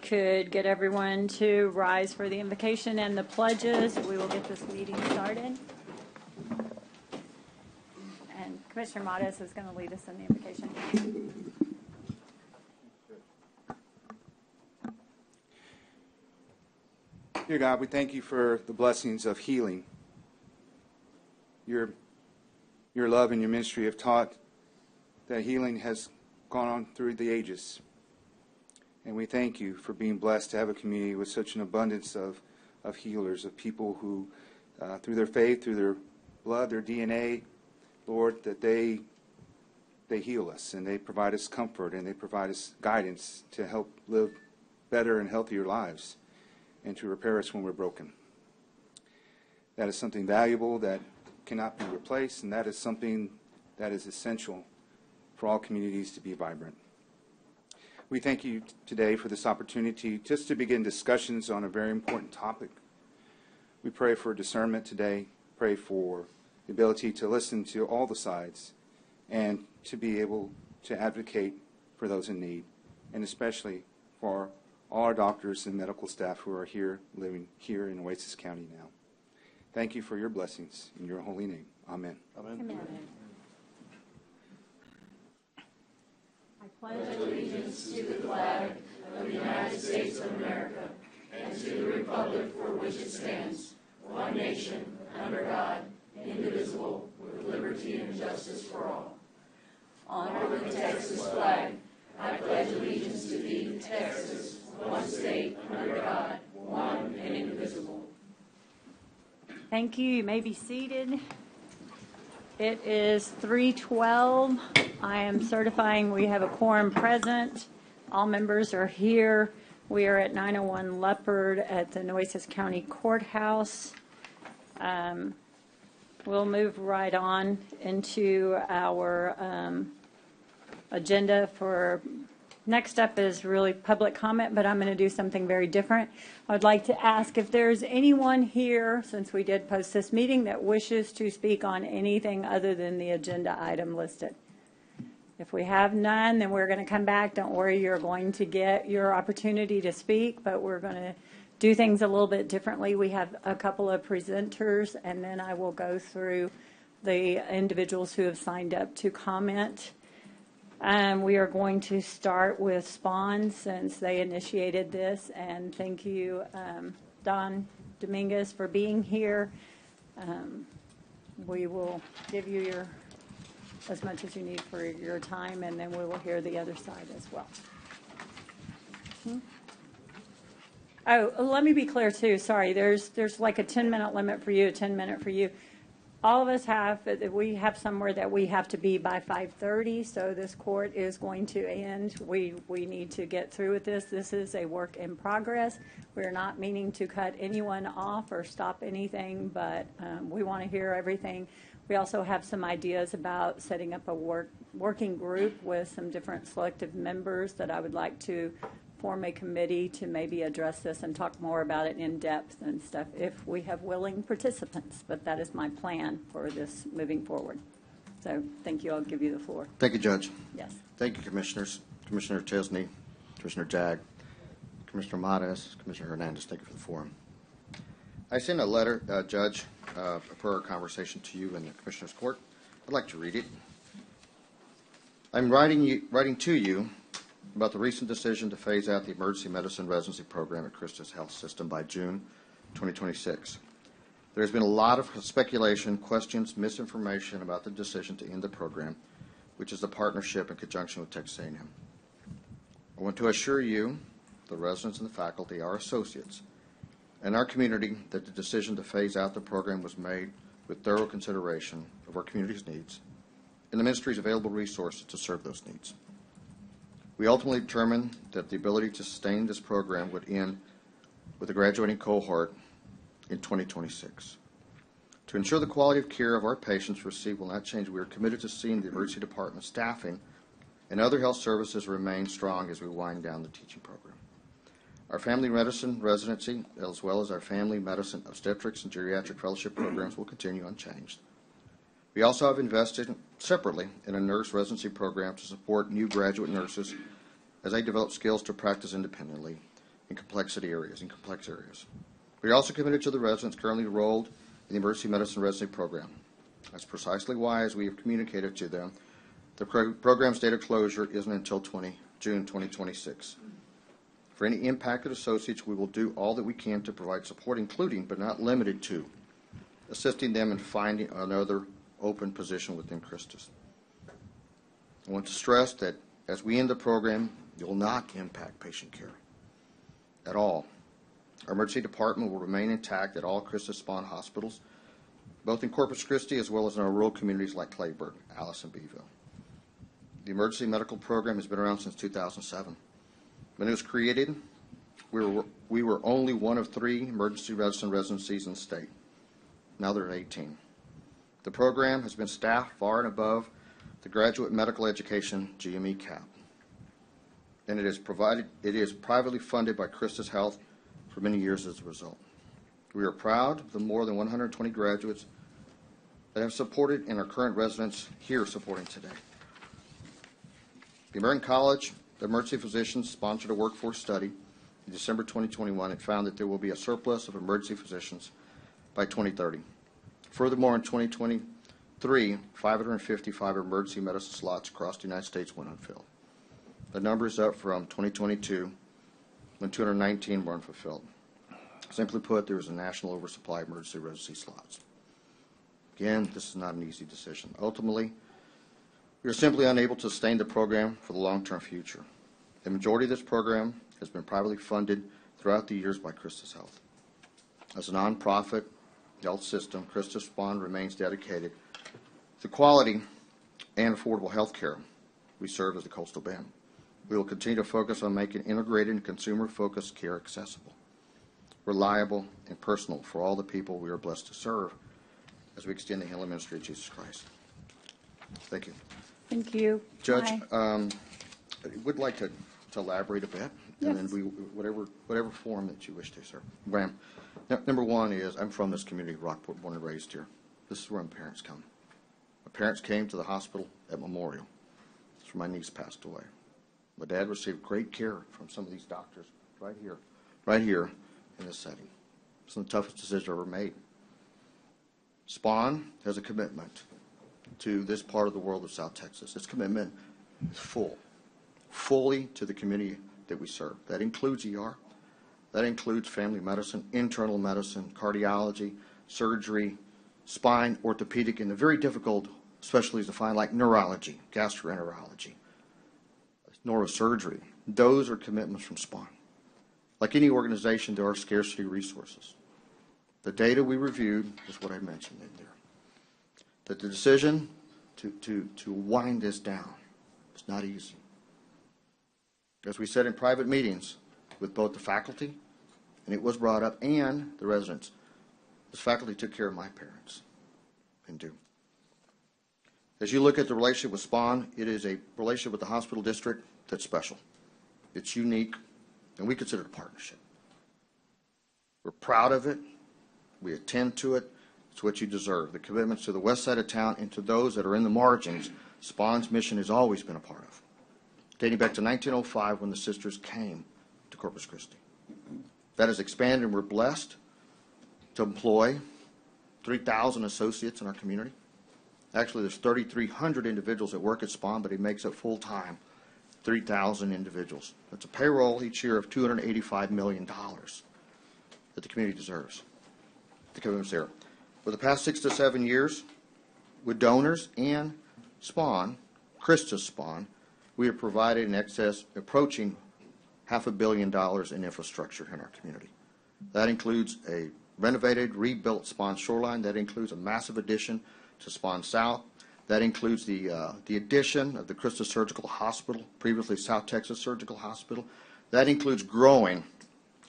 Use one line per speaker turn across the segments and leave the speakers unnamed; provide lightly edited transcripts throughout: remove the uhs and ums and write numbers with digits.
could get everyone to rise for the invocation and the pledges, we will get this meeting started. And Commissioner Mottes is going to lead us in the invocation.
Dear God, we thank you for the blessings of healing. Your love and your ministry have taught that healing has gone on through the ages. And we thank you for being blessed to have a community with such an abundance of healers, of people who, through their faith, through their blood, their DNA, Lord, that they heal us and they provide us comfort and they provide us guidance to help live better and healthier lives and to repair us when we're broken. That is something valuable that cannot be replaced, and that is something that is essential for all communities to be vibrant. We thank you today for this opportunity just to begin discussions on a very important topic. We pray for discernment today, pray for the ability to listen to all the sides and to be able to advocate for those in need, and especially for all our doctors and medical staff who are here, living here in Nueces County now. Thank you for your blessings in your holy name. Amen.
Amen. Amen. I pledge allegiance to the flag of the United States of America and to the republic for which it stands, one nation, under God, indivisible, with liberty and justice for all. Honor the Texas flag. I pledge allegiance to thee, Texas, one state, under God, one and indivisible. Thank you. You may be seated. It is 3:12. I am certifying we have a quorum present. All members are here. We are at 901 Leopard at the Nueces County Courthouse. We'll move right on into our agenda for next up is really public comment, but I'm going to do something very different. I would like to ask if there's anyone here, since we did post this meeting, that wishes to speak on anything other than the agenda item listed. If we have none, then we're going to come back. Don't worry, you're going to get your opportunity to speak, but we're going to do things a little bit differently. We have a couple of presenters, and then I will go through the individuals who have signed up to comment. We are going to start with Spawn since they initiated this, and thank you, Don Dominguez, for being here. We will give you as much as you need for your time, and then we will hear the other side as well. Oh, let me be clear too. Sorry, there's like a 10-minute limit for you, a 10-minute for you. All of us we have somewhere that we have to be by 5:30, so this court is going to end. We need to get through with this. This is a work in progress. We're not meaning to cut anyone off or stop anything, but we want to hear everything. We also have some ideas about setting up a working group with some different selective members that I would like to form a committee to maybe address this and talk more about it in depth and stuff if we have willing participants. But that is my plan for this moving forward. So thank you. I'll give you the floor.
Thank you, Judge.
Yes.
Thank you, Commissioners. Commissioner Chesney, Commissioner Jag, Commissioner Mottes, Commissioner Hernandez, thank you for the forum. I sent a letter, Judge, per our conversation to you in the Commissioner's Court. I'd like to read it. I'm writing to you about the recent decision to phase out the emergency medicine residency program at Christus Health System by June 2026. There has been a lot of speculation, questions, misinformation about the decision to end the program, which is a partnership in conjunction with Texas A&M. I want to assure you, the residents and the faculty, our associates, and our community that the decision to phase out the program was made with thorough consideration of our community's needs and the ministry's available resources to serve those needs. We ultimately determined that the ability to sustain this program would end with the graduating cohort in 2026. To ensure the quality of care of our patients received will not change, we are committed to seeing the emergency department staffing and other health services remain strong as we wind down the teaching program. Our family medicine residency, as well as our family medicine obstetrics and geriatric fellowship programs, will continue unchanged. We also have invested separately in a nurse residency program to support new graduate nurses as they develop skills to practice independently, in complex areas. We are also committed to the residents currently enrolled in the emergency medicine residency program. That's precisely why, as we have communicated to them, the program's date of closure isn't until June 2026. For any impacted associates, we will do all that we can to provide support, including but not limited to assisting them in finding another open position within Christus. I want to stress that as we end the program, it will not impact patient care at all. Our emergency department will remain intact at all Christus Spawn hospitals, both in Corpus Christi as well as in our rural communities like Clayburgh, Alice, and Beeville. The emergency medical program has been around since 2007. When it was created, we were only one of 3 emergency medicine residencies in the state. Now there are 18. The program has been staffed far and above the graduate medical education GME cap, and it is privately funded by Christus Health for many years as a result. We are proud of the more than 120 graduates that have supported and our current residents here supporting today. The American College of Emergency Physicians sponsored a workforce study in December 2021 and found that there will be a surplus of emergency physicians by 2030. Furthermore, in 2023, 555 emergency medicine slots across the United States went unfilled. The number is up from 2022, when 219 were unfulfilled. Simply put, there is a national oversupply of emergency residency slots. Again, this is not an easy decision. Ultimately, we are simply unable to sustain the program for the long-term future. The majority of this program has been privately funded throughout the years by Christus Health. As a nonprofit health system, Christus Spawn remains dedicated to quality and affordable health care. We serve as the Coastal Bend. We will continue to focus on making integrated and consumer-focused care accessible, reliable, and personal for all the people we are blessed to serve as we extend the healing ministry of Jesus Christ. Thank you.
Thank you.
Judge,
Hi.
I would like to elaborate a bit, and
Yes.
then whatever form that you wish to, sir. Graham, number one is I'm from this community, Rockport, born and raised here. This is where my parents come. My parents came to the hospital at Memorial. That's where my niece passed away. My dad received great care from some of these doctors right here in this setting. It's the toughest decision I ever made. Spawn has a commitment to this part of the world of South Texas. Its commitment is fully to the community that we serve. That includes ER. That includes family medicine, internal medicine, cardiology, surgery, spine, orthopedic, and the very difficult specialties to find like neurology, gastroenterology, neurosurgery. Those are commitments from Spawn. Like any organization, there are scarcity resources. The data we reviewed is what I mentioned in there. That the decision to wind this down is not easy. As we said in private meetings with both the faculty, and it was brought up, and the residents, this faculty took care of my parents and do. As you look at the relationship with Spawn, it is a relationship with the hospital district that's special. It's unique, and we consider it a partnership. We're proud of it. We attend to it. It's what you deserve. The commitments to the west side of town and to those that are in the margins, Spawn's mission has always been a part of, dating back to 1905 when the sisters came to Corpus Christi. That has expanded, and we're blessed to employ 3,000 associates in our community. Actually, there's 3,300 individuals that work at Spawn, but it makes it full-time 3,000 individuals. That's a payroll each year of $285 million that the community deserves. The commitment's there. For the past 6 to 7 years, with donors and Spawn, Christus Spawn, we have provided in excess approaching $500 million in infrastructure in our community. That includes a renovated, rebuilt Spawn shoreline. That includes a massive addition to Spawn South. That includes the addition of the Christus Surgical Hospital, previously South Texas Surgical Hospital. That includes growing,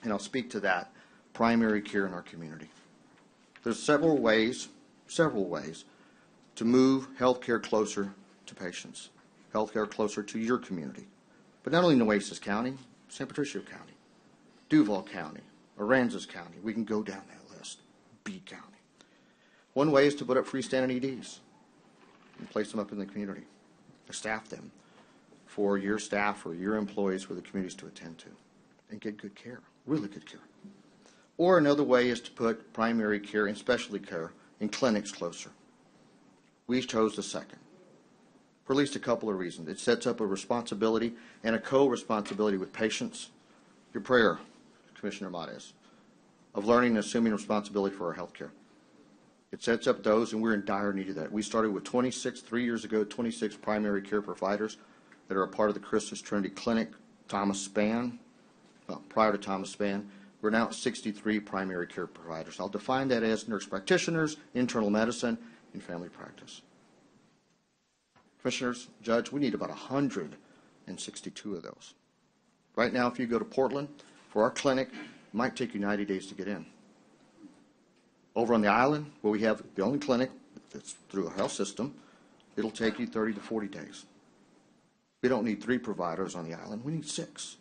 and I'll speak to that, primary care in our community. There's several ways to move healthcare closer to patients, healthcare closer to your community. But not only Nueces County, San Patricio County, Duval County, Aransas County. We can go down that list. B County. One way is to put up freestanding EDs and place them up in the community, or staff them for your staff or your employees for the communities to attend to and get good care. really good care. Or another way is to put primary care and specialty care in clinics closer. We chose the second, for at least a couple of reasons. It sets up a responsibility and a co-responsibility with patients. Your prayer, Commissioner Mades, of learning and assuming responsibility for our health care. It sets up those, and we're in dire need of that. We started with 3 years ago, 26 primary care providers that are a part of the Christus Trinity Clinic, Thomas Spann. Well, prior to Thomas Spann, we're now at 63 primary care providers. I'll define that as nurse practitioners, internal medicine, and family practice. Commissioners, Judge, we need about 162 of those. Right now, if you go to Portland for our clinic, it might take you 90 days to get in. Over on the island, where we have the only clinic that's through a health system, it'll take you 30 to 40 days. We don't need 3 providers on the island. We need 6.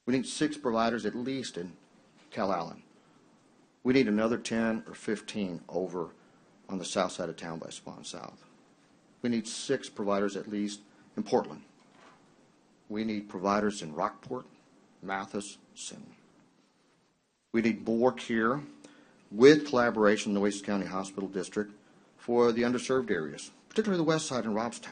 We need 6 providers at least in Calallen. We need another 10 or 15 over on the south side of town by Spawn South. We need 6 providers at least in Portland. We need providers in Rockport, Mathis, Sinton. We need more care with collaboration in the Nueces County Hospital District for the underserved areas, particularly the west side and Robstown.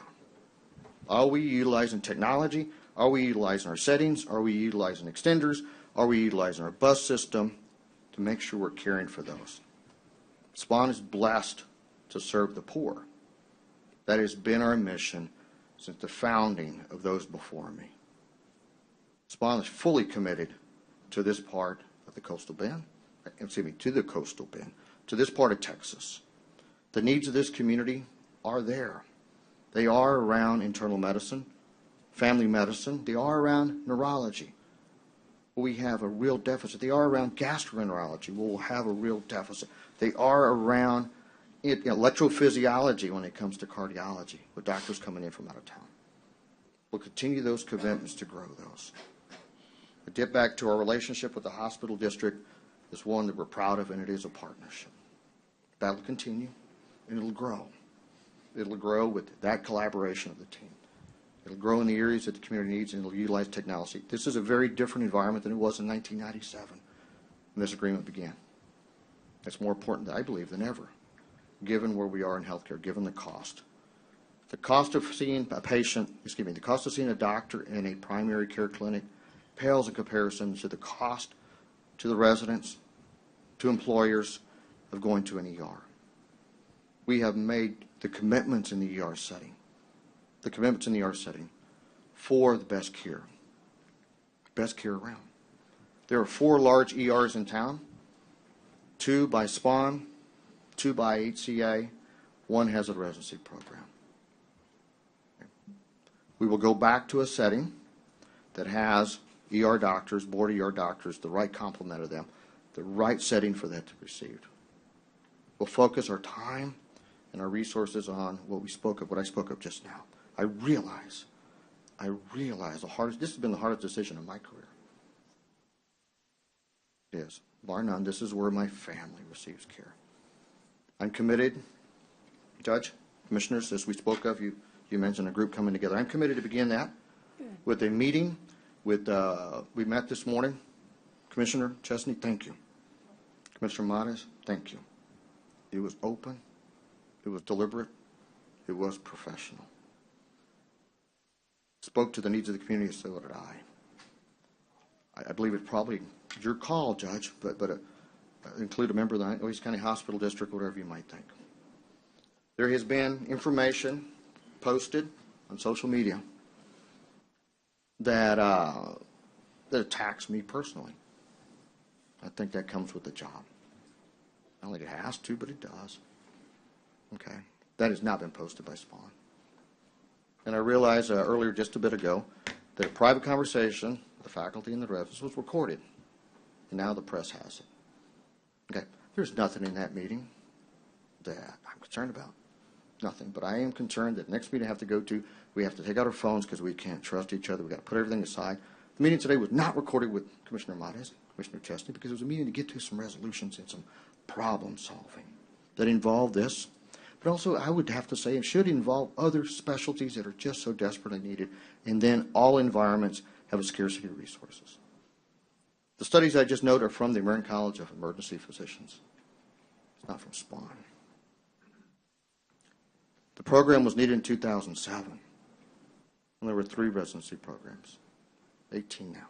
Are we utilizing technology? Are we utilizing our settings? Are we utilizing extenders? Are we utilizing our bus system to make sure we're caring for those? Spawn is blessed to serve the poor. That has been our mission since the founding of those before me. Spawn is fully committed to this part of the coastal bend, to the coastal bend, to this part of Texas. The needs of this community are there. They are around internal medicine, family medicine. They are around neurology. We have a real deficit. They are around gastroenterology. We'll have a real deficit. They are around electrophysiology when it comes to cardiology, with doctors coming in from out of town. We'll continue those commitments to grow those. To get back to our relationship with the hospital district is one that we're proud of, and it is a partnership. That'll continue, and it'll grow. It'll grow with that collaboration of the team. It'll grow in the areas that the community needs, and it'll utilize technology. This is a very different environment than it was in 1997 when this agreement began. It's more important, I believe, than ever, given where we are in healthcare, given the cost. The cost of seeing a patient, the cost of seeing a doctor in a primary care clinic pales in comparison to the cost to the residents, to employers of going to an ER. We have made the commitments in the ER setting, for the best care around. There are 4 large ERs in town, 2 by Spawn, 2 by HCA, 1 has a residency program. We will go back to a setting that has ER doctors, board ER doctors, the right complement of them, the right setting for that to be received. We'll focus our time and our resources on what I spoke of just now. I realize this has been the hardest decision of my career. It is. Bar none, this is where my family receives care. I'm committed, Judge, Commissioners, as we spoke of, you mentioned a group coming together. I'm committed to begin that with a meeting with, we met this morning. Commissioner Chesney, thank you. Commissioner Mades, thank you. It was open, it was deliberate, it was professional. Spoke to the needs of the community, so did I believe it probably your call, Judge, but include a member of the Nueces County Hospital District, whatever you might think. There has been information posted on social media that attacks me personally. I think that comes with the job. I don't think it has to, but it does. Okay. That has not been posted by Spawn. And I realized earlier, just a bit ago, that a private conversation, the faculty and the residents, was recorded. And now the press has it. Okay. There's nothing in that meeting that I'm concerned about. Nothing. But I am concerned that next meeting I have to go to, we have to take out our phones because we can't trust each other. We've got to put everything aside. The meeting today was not recorded with Commissioner Mades, Commissioner Chesney, because it was a meeting to get to some resolutions and some problem solving that involved this. But also, I would have to say, it should involve other specialties that are just so desperately needed. And then all environments have a scarcity of resources. The studies I just noted are from the American College of Emergency Physicians. It's not from SPAWN. The program was needed in 2007, and there were 3 residency programs, 18 now.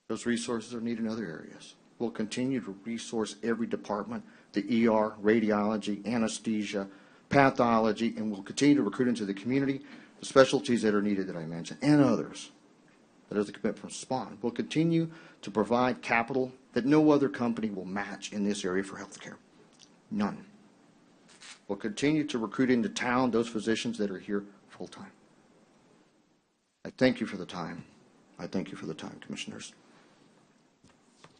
Those resources are needed in other areas. We'll continue to resource every department, the ER, radiology, anesthesia, pathology, and we'll continue to recruit into the community the specialties that are needed that I mentioned, and others. That is a commitment from SPAWN. We'll continue to provide capital that no other company will match in this area for healthcare. None. We'll continue to recruit into town those physicians that are here full-time. I thank you for the time. I thank you for the time, Commissioners.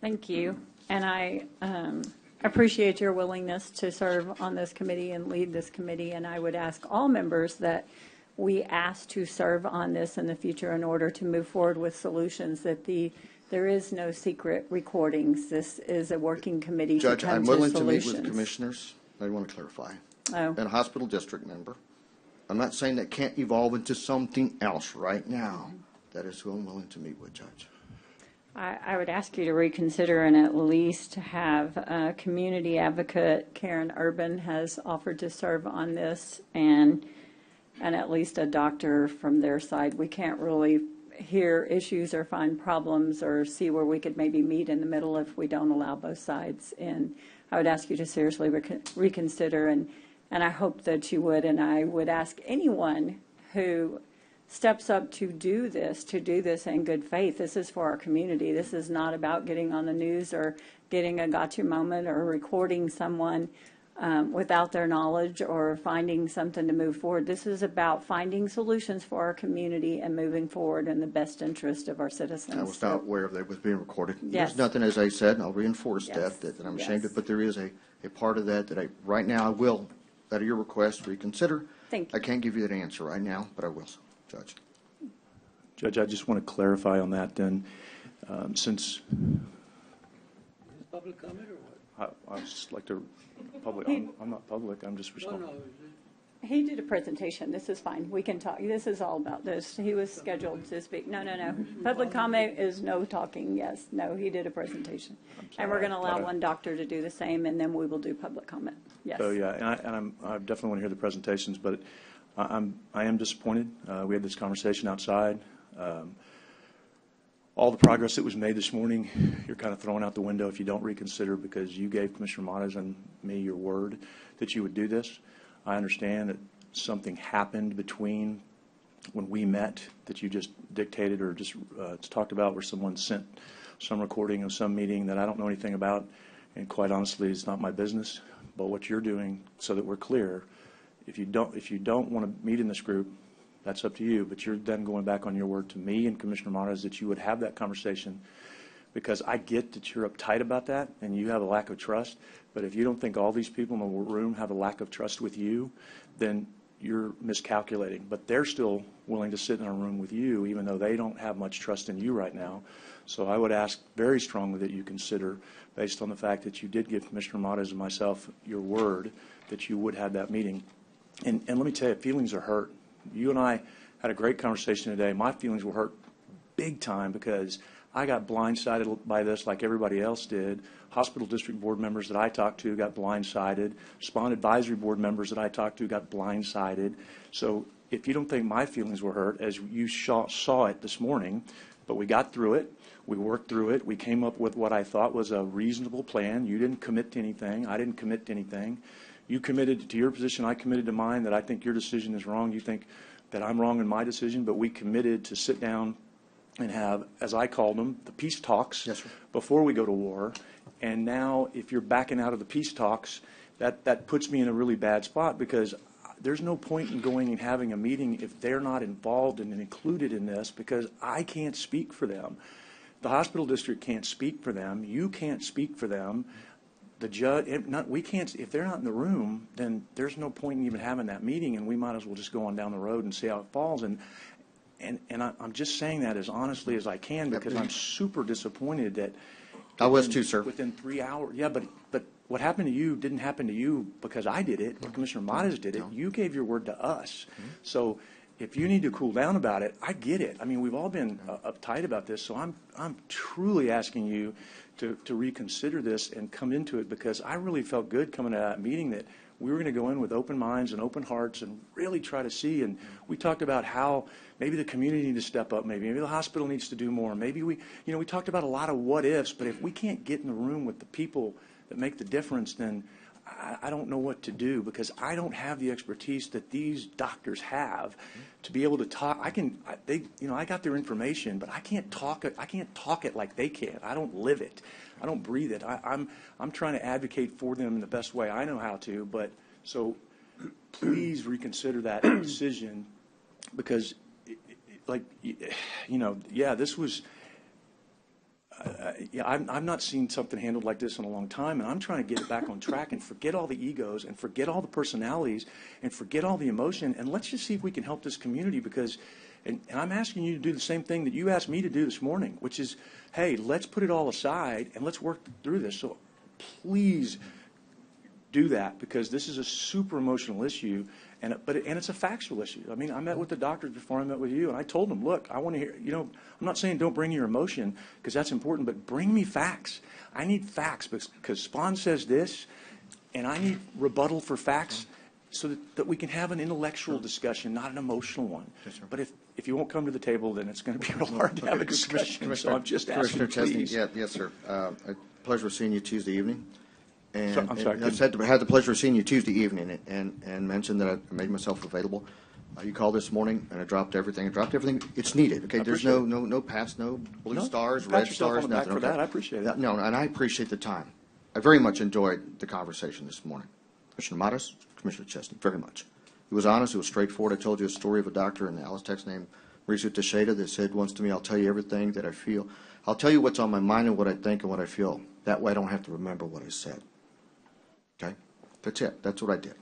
Thank you. And I appreciate your willingness to serve on this committee and lead this committee. And I would ask all members that we ask to serve on this in the future in order to move forward with solutions, that there is no secret recordings. This is a working committee
Judge,
to come
I'm
to
willing
solutions.
to meet with commissioners. I want to clarify.
Oh.
And a hospital district member. I'm not saying that can't evolve into something else right now. That is who I'm willing to meet with, Judge.
I would ask you to reconsider and at least have a community advocate. Karen Urban has offered to serve on this, and at least a doctor from their side. We can't really hear issues or find problems or see where we could maybe meet in the middle if we don't allow both sides. And I would ask you to seriously reconsider, and I hope that you would. And I would ask anyone who steps up to do this in good faith. This is for our community. This is not about getting on the news or getting a gotcha moment or recording someone without their knowledge or finding something to move forward. This is about finding solutions for our community and moving forward in the best interest of our citizens.
I was not aware of that it was being recorded.
Yes.
There's nothing, as I said, and I'll reinforce
Yes.
that I'm ashamed
Yes.
of, but there is a part of that I, right now, I will, at your request, reconsider.
Thank you.
I can't give you that answer right now, but I will, Judge.
Judge, I just want to clarify on that then, since
Public comment or what?
I just like to, public, I'm not public, I'm just
No,
responding.
no.
He did a presentation. This is fine. We can talk. This is all about this. He was scheduled to speak. No. Public comment is no talking. Yes. No, he did a presentation. And we're going to allow one doctor to do the same, and then we will do public comment. Yes.
So, yeah, and I definitely want to hear the presentations, but I am disappointed. We had this conversation outside. All the progress that was made this morning, you're kind of throwing out the window if you don't reconsider, because you gave Commissioner Mottes and me your word that you would do this. I understand that something happened between when we met that you just dictated or just talked about, where someone sent some recording of some meeting that I don't know anything about, and quite honestly, it's not my business. But what you're doing, so that we're clear, if you don't want to meet in this group, that's up to you. But you're then going back on your word to me and Commissioner Mottes that you would have that conversation, because I get that you're uptight about that and you have a lack of trust. But if you don't think all these people in the room have a lack of trust with you, then you're miscalculating. But they're still willing to sit in a room with you, even though they don't have much trust in you right now. So I would ask very strongly that you consider, based on the fact that you did give Commissioner Mottes and myself your word, that you would have that meeting. And let me tell you, feelings are hurt. You and I had a great conversation today. My feelings were hurt big time because I got blindsided by this like everybody else did. Hospital district board members that I talked to got blindsided. SPAWN advisory board members that I talked to got blindsided. So if you don't think my feelings were hurt, as you saw it this morning, but we got through it. We worked through it. We came up with what I thought was a reasonable plan. You didn't commit to anything. I didn't commit to anything. You committed to your position. I committed to mine, that I think your decision is wrong. You think that I'm wrong in my decision. But we committed to sit down and have, as I called them, the peace talks.
Yes, sir.
Before we go to war. And now if you're backing out of the peace talks, that puts me in a really bad spot, because there's no point in going and having a meeting if they're not involved and included in this, because I can't speak for them. The hospital district can't speak for them. You can't speak for them. The judge, we can't. If they're not in the room, then there's no point in even having that meeting, and we might as well just go on down the road and see how it falls. And I'm just saying that as honestly as I can, because I'm super disappointed that
I was too, sir.
Within 3 hours, yeah, but what happened to you didn't happen to you because I did it, or Commissioner Mottes did it.
No.
You gave your word to us. So if you need to cool down about it, I get it. I mean, we've all been uptight about this, so I'm truly asking you to reconsider this and come into it, because I really felt good coming out of that meeting that we were going to go in with open minds and open hearts and really try to see. And we talked about how maybe the community needs to step up, maybe the hospital needs to do more. Maybe we talked about a lot of what ifs, but if we can't get in the room with the people that make the difference, then I don't know what to do, because I don't have the expertise that these doctors have to be able to talk. I got their information, but I can't talk it like they can. I don't live it. I don't breathe it. I'm trying to advocate for them in the best way I know how to. But so please reconsider that decision, because this was. I've not seen something handled like this in a long time, and I'm trying to get it back on track and forget all the egos and forget all the personalities and forget all the emotion, and let's just see if we can help this community, because, and I'm asking you to do the same thing that you asked me to do this morning, which is, hey, let's put it all aside and let's work through this. So please do that, because this is a super emotional issue, and it's a factual issue. I mean, I met with the doctors before I met with you, and I told them, look, I want to hear, I'm not saying don't bring your emotion, because that's important, but bring me facts. I need facts, because Spawn says this, and I need rebuttal for facts so that we can have an intellectual discussion, not an emotional one.
Yes,
but if you won't come to the table, then it's going to be real hard to have a discussion. So I'm just asking,
Commissioner Chesney,
please.
yes, sir. A pleasure of seeing you Tuesday evening. And,
So- I'm sorry,
and I had the pleasure of seeing you Tuesday evening, and mentioned that I made myself available. You called this morning, and I dropped everything. It's needed. Okay, there's no pats, no blue stars,
pat
red
yourself
stars,
on the back
nothing.
for
Okay?
that. I appreciate it.
No, and I appreciate the time. I very much enjoyed the conversation this morning. Commissioner Matas, Commissioner Chesney, very much. It was honest. It was straightforward. I told you a story of a doctor in Alice, Texas, named Mauricio Teixeira, that said once to me, "I'll tell you everything that I feel. I'll tell you what's on my mind and what I think and what I feel. That way I don't have to remember what I said." Okay? That's it. That's what I did.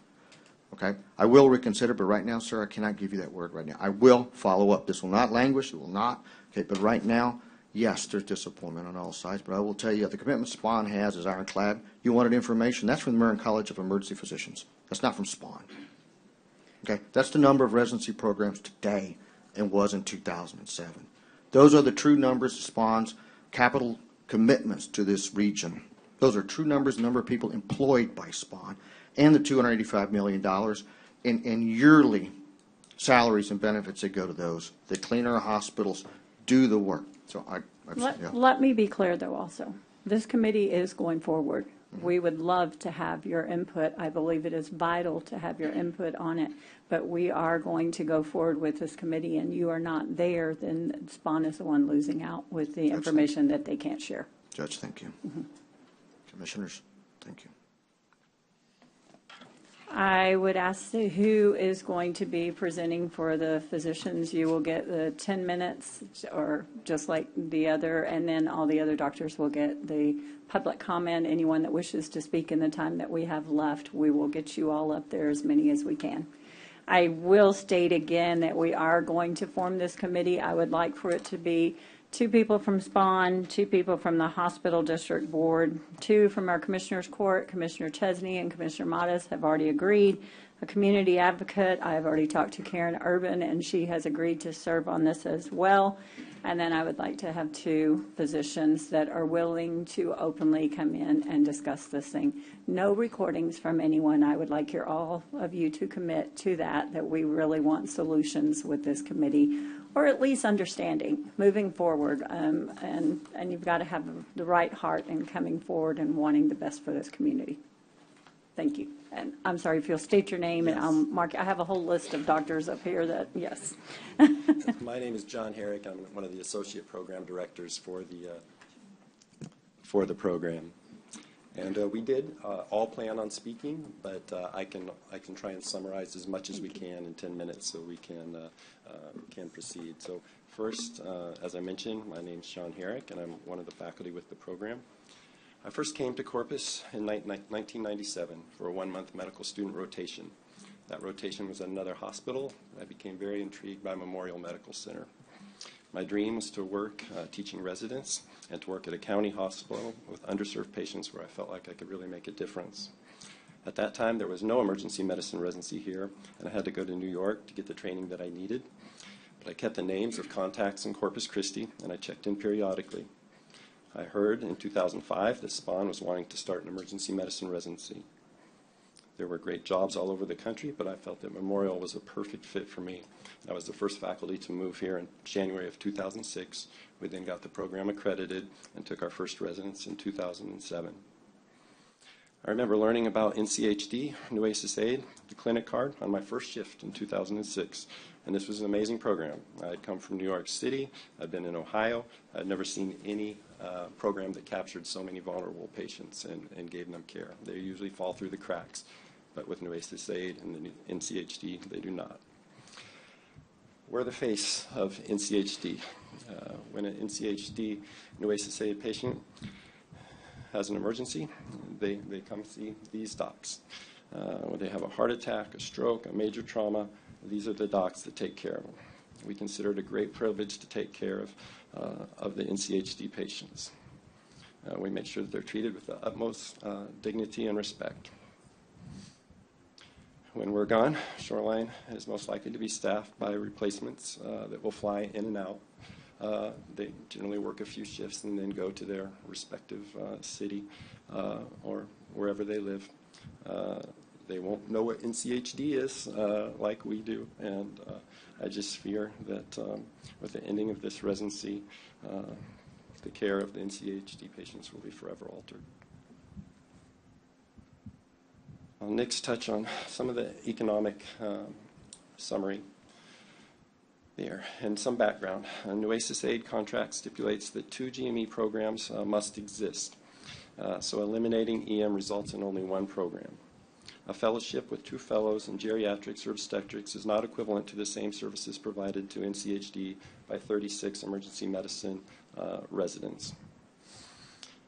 Okay? I will reconsider, but right now, sir, I cannot give you that word right now. I will follow up. This will not languish. It will not. Okay? But right now, yes, there's disappointment on all sides. But I will tell you, the commitment Spawn has is ironclad. You wanted information. That's from the Marin College of Emergency Physicians. That's not from Spawn. Okay? That's the number of residency programs today and was in 2007. Those are the true numbers of Spawn's capital commitments to this region. Those are true numbers, the number of people employed by Spawn, and the $285 million in yearly salaries and benefits that go to those. They clean our hospitals, do the work. So
Let me be clear, though, also. This committee is going forward. We would love to have your input. I believe it is vital to have your input on it. But we are going to go forward with this committee, and you are not there, then Spawn is the one losing out with the information that they can't share.
Judge, thank you. Commissioners, thank you.
I would ask who is going to be presenting for the physicians. You will get the 10 minutes, or just like the other, and then all the other doctors will get the public comment. Anyone that wishes to speak in the time that we have left, we will get you all up there, as many as we can. I will state again that we are going to form this committee. I would like for it to be 2 people from Spawn, 2 people from the Hospital District Board, 2 from our Commissioners Court. Commissioner Chesney and Commissioner Matas have already agreed. A community advocate, I have already talked to Karen Urban, and she has agreed to serve on this as well. And then I would like to have 2 physicians that are willing to openly come in and discuss this thing. No recordings from anyone. I would like all of you to commit to that we really want solutions with this committee, or at least understanding moving forward. And you've got to have the right heart in coming forward and wanting the best for this community. Thank you. And I'm sorry, if you'll state your name, and I'll mark. I have a whole list of doctors up here that, yes.
My name is John Herrick. I'm one of the associate program directors for the program. And we did all plan on speaking, but I can try and summarize as much as we can in 10 minutes so we can proceed. So first, as I mentioned, my name is John Herrick, and I'm one of the faculty with the program. I first came to Corpus in 1997 for a 1-month medical student rotation. That rotation was at another hospital. I became very intrigued by Memorial Medical Center. My dream was to work teaching residents and to work at a county hospital with underserved patients where I felt like I could really make a difference. At that time, there was no emergency medicine residency here, and I had to go to New York to get the training that I needed. But I kept the names of contacts in Corpus Christi, and I checked in periodically. I heard in 2005 that Spawn was wanting to start an emergency medicine residency. There were great jobs all over the country, but I felt that Memorial was a perfect fit for me. I was the first faculty to move here in January of 2006. We then got the program accredited and took our first residence in 2007. I remember learning about NCHD, Nueces Aid, the clinic card, on my first shift in 2006. And this was an amazing program. I had come from New York City. I'd been in Ohio. I'd never seen any program that captured so many vulnerable patients and gave them care. They usually fall through the cracks. But with Nueces Aid and the NCHD, they do not. We're the face of NCHD. When an NCHD Nueces Aid patient has an emergency, they come see these docs. When they have a heart attack, a stroke, a major trauma, these are the docs that take care of them. We consider it a great privilege to take care of the NCHD patients. We make sure that they're treated with the utmost dignity and respect. When we're gone, Shoreline is most likely to be staffed by replacements that will fly in and out. They generally work a few shifts and then go to their respective city or wherever they live. They won't know what NCHD is like we do, and I just fear that with the ending of this residency, the care of the NCHD patients will be forever altered. I'll next touch on some of the economic summary there and some background. A Nueces Aid contract stipulates that 2 GME programs must exist. So eliminating EM results in only one program. A fellowship with 2 fellows in geriatrics or obstetrics is not equivalent to the same services provided to NCHD by 36 emergency medicine residents.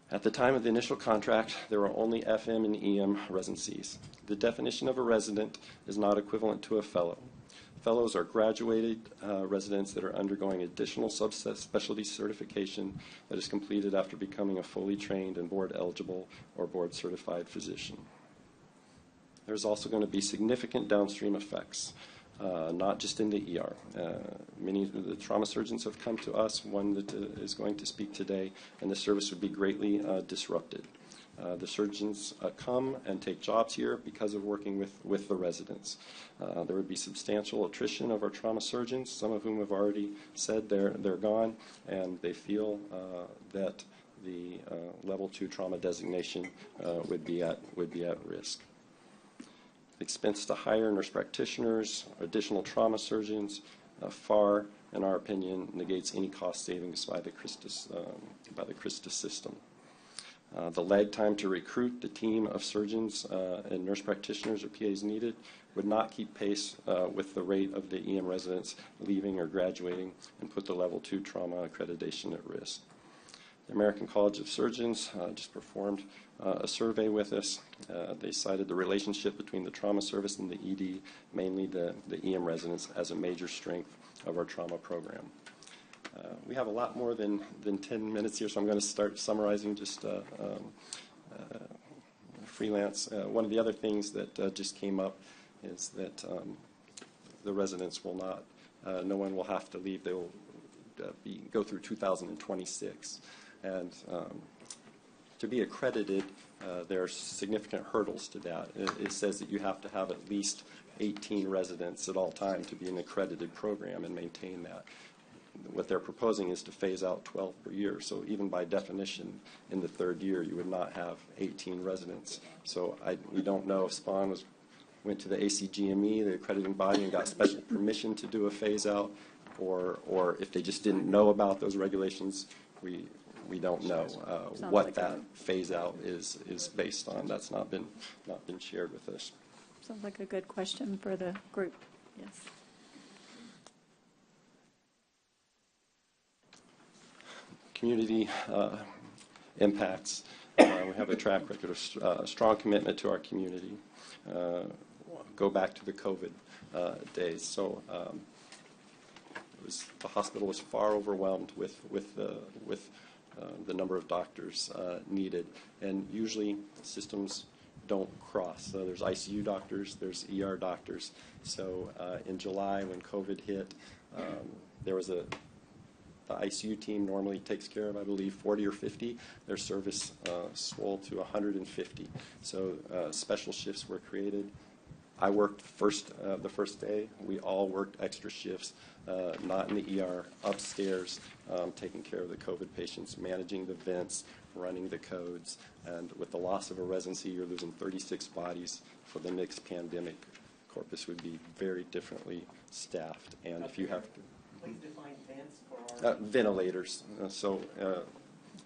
At the time of the initial contract, there were only FM and EM residencies. The definition of a resident is not equivalent to a fellow. Fellows are graduated residents that are undergoing additional subspecialty certification that is completed after becoming a fully trained and board-eligible or board-certified physician. There's also going to be significant downstream effects, not just in the ER. Many of the trauma surgeons have come to us, one that is going to speak today, and the service would be greatly disrupted. The surgeons come and take jobs here because of working with the residents. There would be substantial attrition of our trauma surgeons, some of whom have already said they're gone, and they feel that the level 2 trauma designation would be at risk. The expense to hire nurse practitioners, additional trauma surgeons, far, in our opinion, negates any cost savings by the Christus system. The lag time to recruit the team of surgeons and nurse practitioners or PAs needed would not keep pace with the rate of the EM residents leaving or graduating and put the level 2 trauma accreditation at risk. The American College of Surgeons just performed a survey with us. They cited the relationship between the trauma service and the ED, mainly the EM residents, as a major strength of our trauma program. We have a lot more than 10 minutes here, so I'm going to start summarizing just freelance. One of the other things that just came up is that the residents will not, no one will have to leave. They will go through 2026. And to be accredited, there are significant hurdles to that. It says that you have to have at least 18 residents at all time to be an accredited program and maintain that. What they're proposing is to phase out 12 per year. So even by definition, in the 3rd year, you would not have 18 residents. So we don't know if Spawn went to the ACGME, the accrediting body, and got special permission to do a phase out, or if they just didn't know about those regulations. We don't know what that phase out is based on. That's not been shared with us.
Sounds like a good question for the group. Yes.
Community impacts. We have a track record of strong commitment to our community. Go back to the COVID days. So the hospital was far overwhelmed with the number of doctors needed, and usually systems don't cross. So there's ICU doctors, there's ER doctors. So in July when COVID hit, there was the ICU team normally takes care of, I believe, 40 or 50. Their service swelled to 150. So special shifts were created. I worked the first day. We all worked extra shifts, not in the ER, upstairs, taking care of the COVID patients, managing the vents, running the codes. And with the loss of a residency, you're losing 36 bodies. For the next pandemic, Corpus would be very differently staffed. And if you have to...
Please define vents for our...
Ventilators.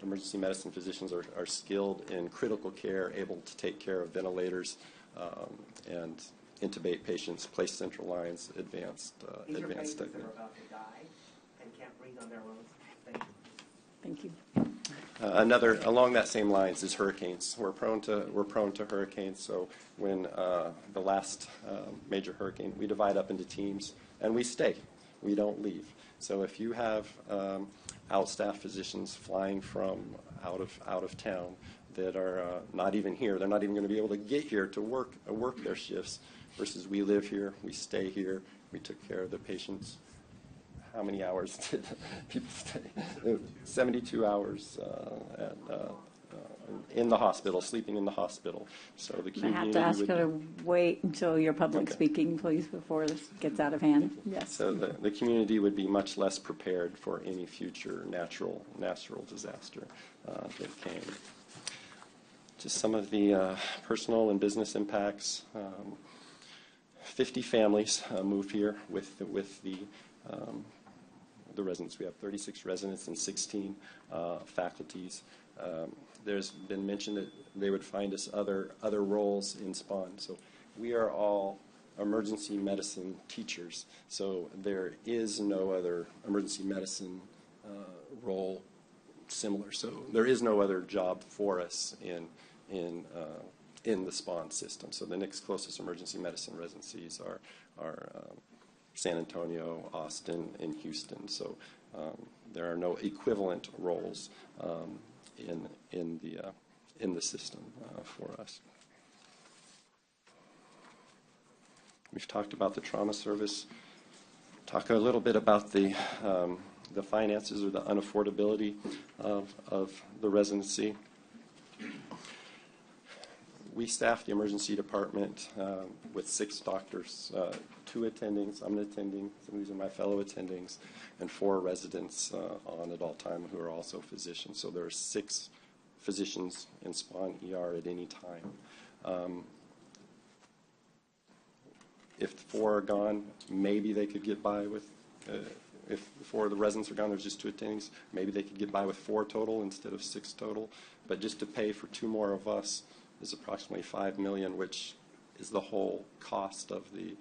Emergency medicine physicians are skilled in critical care, able to take care of ventilators and intubate patients, place central lines, advanced
These are patients that
technique.
are about to die and can't breathe on their own. Thank you.
Thank you.
Another along that same lines is hurricanes. We're prone to hurricanes. So when the last major hurricane, we divide up into teams and we stay. We don't leave. So if you have outstaffed physicians flying from out of town that are not even here, they're not even going to be able to get here to work their shifts. Versus we live here, we stay here, we took care of the patients. How many hours did people stay? 72 hours in the hospital, sleeping in the hospital. So the
I
community
have to ask you
would,
to wait until your public
Okay.
speaking, please, before this gets out of hand. Yes.
so the community would be much less prepared for any future natural disaster that came. Just some of the personal and business impacts. 50 families moved here with the residents. We have 36 residents and 16 faculties. There's been mention that they would find us other roles in SPAWN. So we are all emergency medicine teachers. So there is no other emergency medicine role similar. So there is no other job for us in the SPAWN system. So the next closest emergency medicine residencies are San Antonio, Austin, and Houston. So there are no equivalent roles in the system for us. We've talked about the trauma service. Talk a little bit about the finances or the unaffordability of the residency. We staff the emergency department with 6 doctors, 2 attendings, I'm an attending, some of these are my fellow attendings, and 4 residents on at all time who are also physicians. So there are 6 physicians in SPAWN ER at any time. If 4 are gone, maybe they could get by with, if 4 of the residents are gone, there's just 2 attendings, maybe they could get by with 4 total instead of 6 total. But just to pay for 2 more of us is approximately $5 million, which is the whole cost of the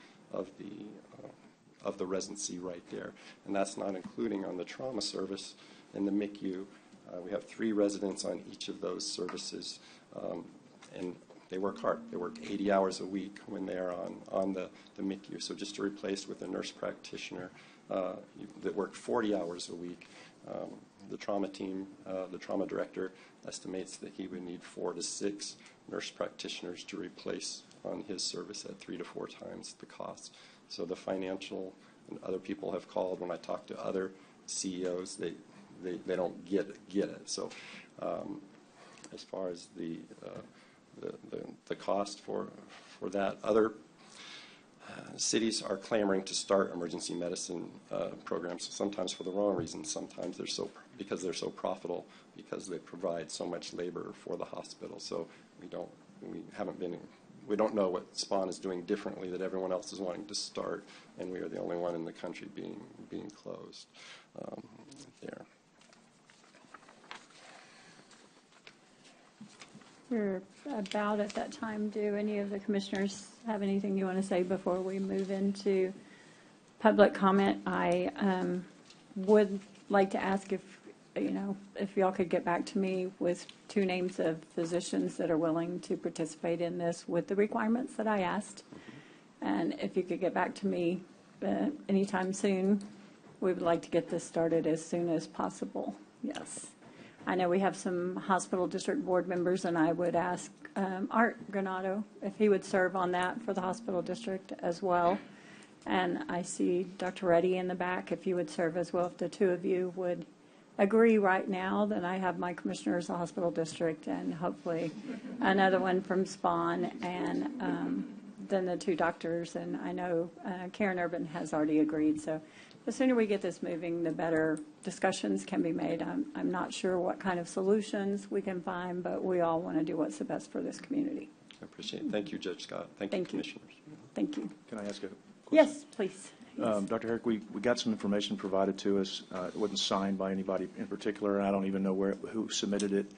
residency right there, and that's not including on the trauma service and the MICU. We have 3 residents on each of those services, and they work hard. They work 80 hours a week when they're on the MICU. So just to replace with a nurse practitioner that worked 40 hours a week, the trauma team, the trauma director estimates that he would need 4 to 6 nurse practitioners to replace on his service at 3 to 4 times the cost. So the financial, and other people have called when I talk to other CEOs, they don't get it. So as far as the cost for that, other cities are clamoring to start emergency medicine programs, sometimes for the wrong reasons. Sometimes because they're so profitable, because they provide so much labor for the hospital. So we don't know what SPAWN is doing differently that everyone else is wanting to start, and we are the only one in the country being closed there.
We're about at that time. Do any of the commissioners have anything you want to say before we move into public comment? I would like to ask if y'all could get back to me with 2 names of physicians that are willing to participate in this with the requirements that I asked. And if you could get back to me anytime soon, we would like to get this started as soon as possible. Yes. I know we have some hospital district board members, and I would ask Art Granado if he would serve on that for the hospital district as well. And I see Dr. Reddy in the back, if you would serve as well, if the two of you would agree right now, then I have my commissioners, the hospital district, and hopefully another one from Spawn, and then the two doctors. And I know Karen Urban has already agreed, so the sooner we get this moving, the better discussions can be made. I'm not sure what kind of solutions we can find, but we all want to do what's the best for this community.
I appreciate it. Thank you, Judge Scott. Thank you,
Thank you.
Commissioners.
Thank you.
Can I ask a question?
Yes, please. Yes.
Dr. Herrick, we got some information provided to us. It wasn't signed by anybody in particular, and I don't even know who submitted it.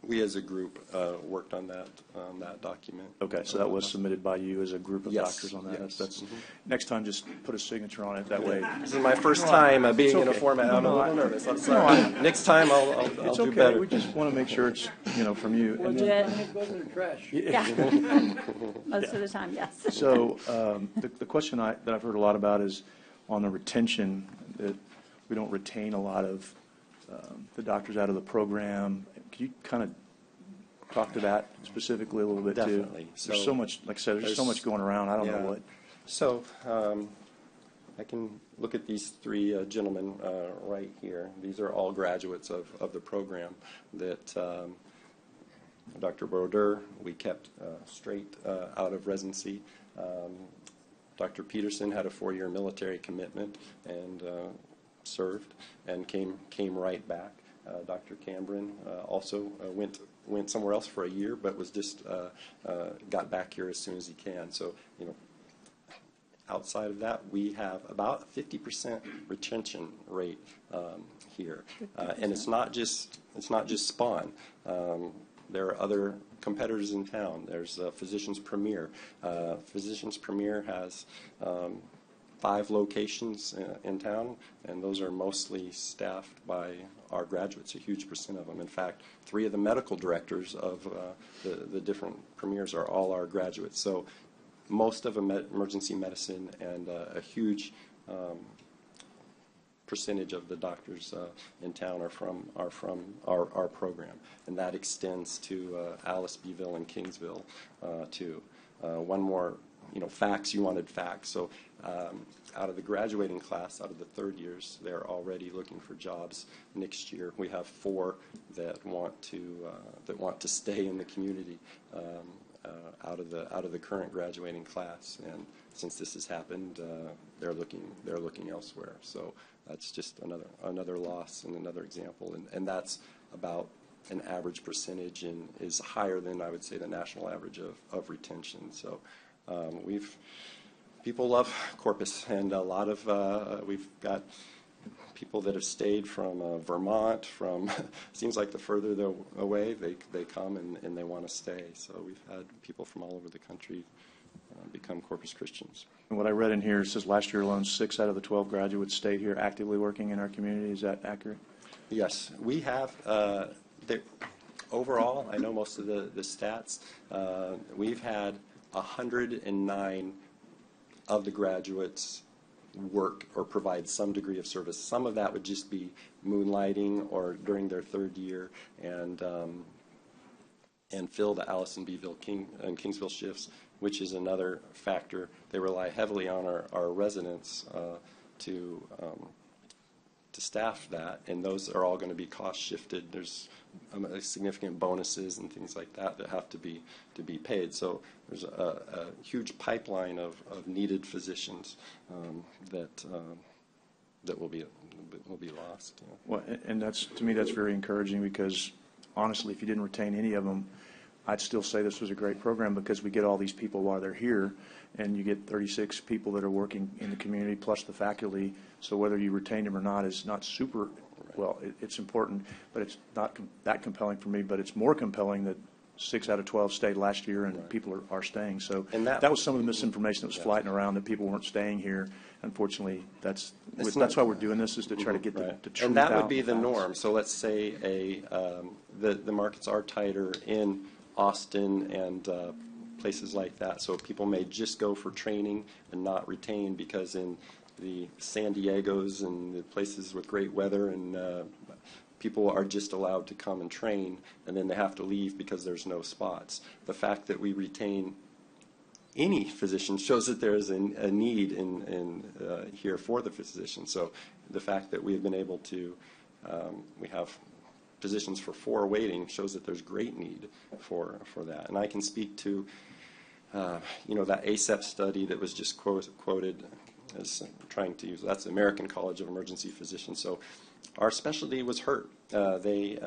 We as a group worked on that document.
Okay, so that was submitted by you as a group of
Yes,
doctors on that.
yes.
That's Next time, just put a signature on it. That way.
This is my first time being in a
okay.
format. I'm a
No,
little nervous. I'm sorry. Next time I'll
It's
do
okay.
better.
We just want to make sure it's from you. And then-
Legit. Yeah. Most of the time, yes.
So the question that I've heard a lot about is on the retention, that we don't retain a lot of the doctors out of the program. Could you kind of talk to that specifically a little bit too?
Definitely.
There's so much, like I said, there's so much going around. I don't know what.
So I can look at these three gentlemen right here. These are all graduates of the program that Dr. Brodeur, we kept straight out of residency. Dr. Peterson had a 4-year military commitment and served and came right back. Dr. Cambron also went somewhere else for a year, but was just got back here as soon as he can. So, outside of that, we have about 50% retention rate here, and it's not just Spawn. There are other competitors in town. There's Physicians Premier. Physicians Premier has 5 locations in town, and those are mostly staffed by our graduates, a huge percent of them. In fact, 3 of the medical directors of the different premiers are all our graduates. So most of emergency medicine and a huge percentage of the doctors in town are from our program, and that extends to Alice, Beeville, and Kingsville too. One more, facts. You wanted facts. So out of the graduating class, out of the third years, they're already looking for jobs next year. We have 4 that want to stay in the community out of the current graduating class, and since this has happened, they're looking elsewhere. So that's just another loss and another example, and that's about an average percentage and is higher than, I would say, the national average of retention. So people love Corpus, and a lot of we've got people that have stayed from Vermont, from seems like the further they're away they come and they want to stay. So we've had people from all over the country become Corpus Christians.
And what I read in here says last year alone, 6 out of the 12 graduates stayed here actively working in our community. Is that accurate?
Yes, we have. Overall, I know most of the stats. We've had 109 of the graduates work or provide some degree of service. Some of that would just be moonlighting or during their third year and fill the Alice and Beeville and Kingsville shifts, which is another factor. They rely heavily on our residents to staff that, and those are all going to be cost shifted. There's significant bonuses and things like that have to be paid. So there's a huge pipeline of needed physicians that will be lost.
Well, and to me that's very encouraging, because honestly, if you didn't retain any of them, I'd still say this was a great program, because we get all these people while they're here, and you get 36 people that are working in the community plus the faculty. So whether you retain them or not is not super, well, it's important, but it's not that compelling for me. But it's more compelling that 6 out of 12 stayed last year, and people are staying. So that was some of the misinformation that was flying around, that people weren't staying here. Unfortunately, that's why we're doing this, is to try to get the truth out.
And that would be the norm. So let's say the markets are tighter in Austin and places like that. So people may just go for training and not retain, because in the San Diegos and the places with great weather and people are just allowed to come and train, and then they have to leave because there's no spots. The fact that we retain any physician shows that there is a need here for the physician. So the fact that we have been able to, we have positions for 4 waiting shows that there's great need for that. And I can speak to, that ACEP study that was just quoted as trying to use, that's the American College of Emergency Physicians. So our specialty was hurt. They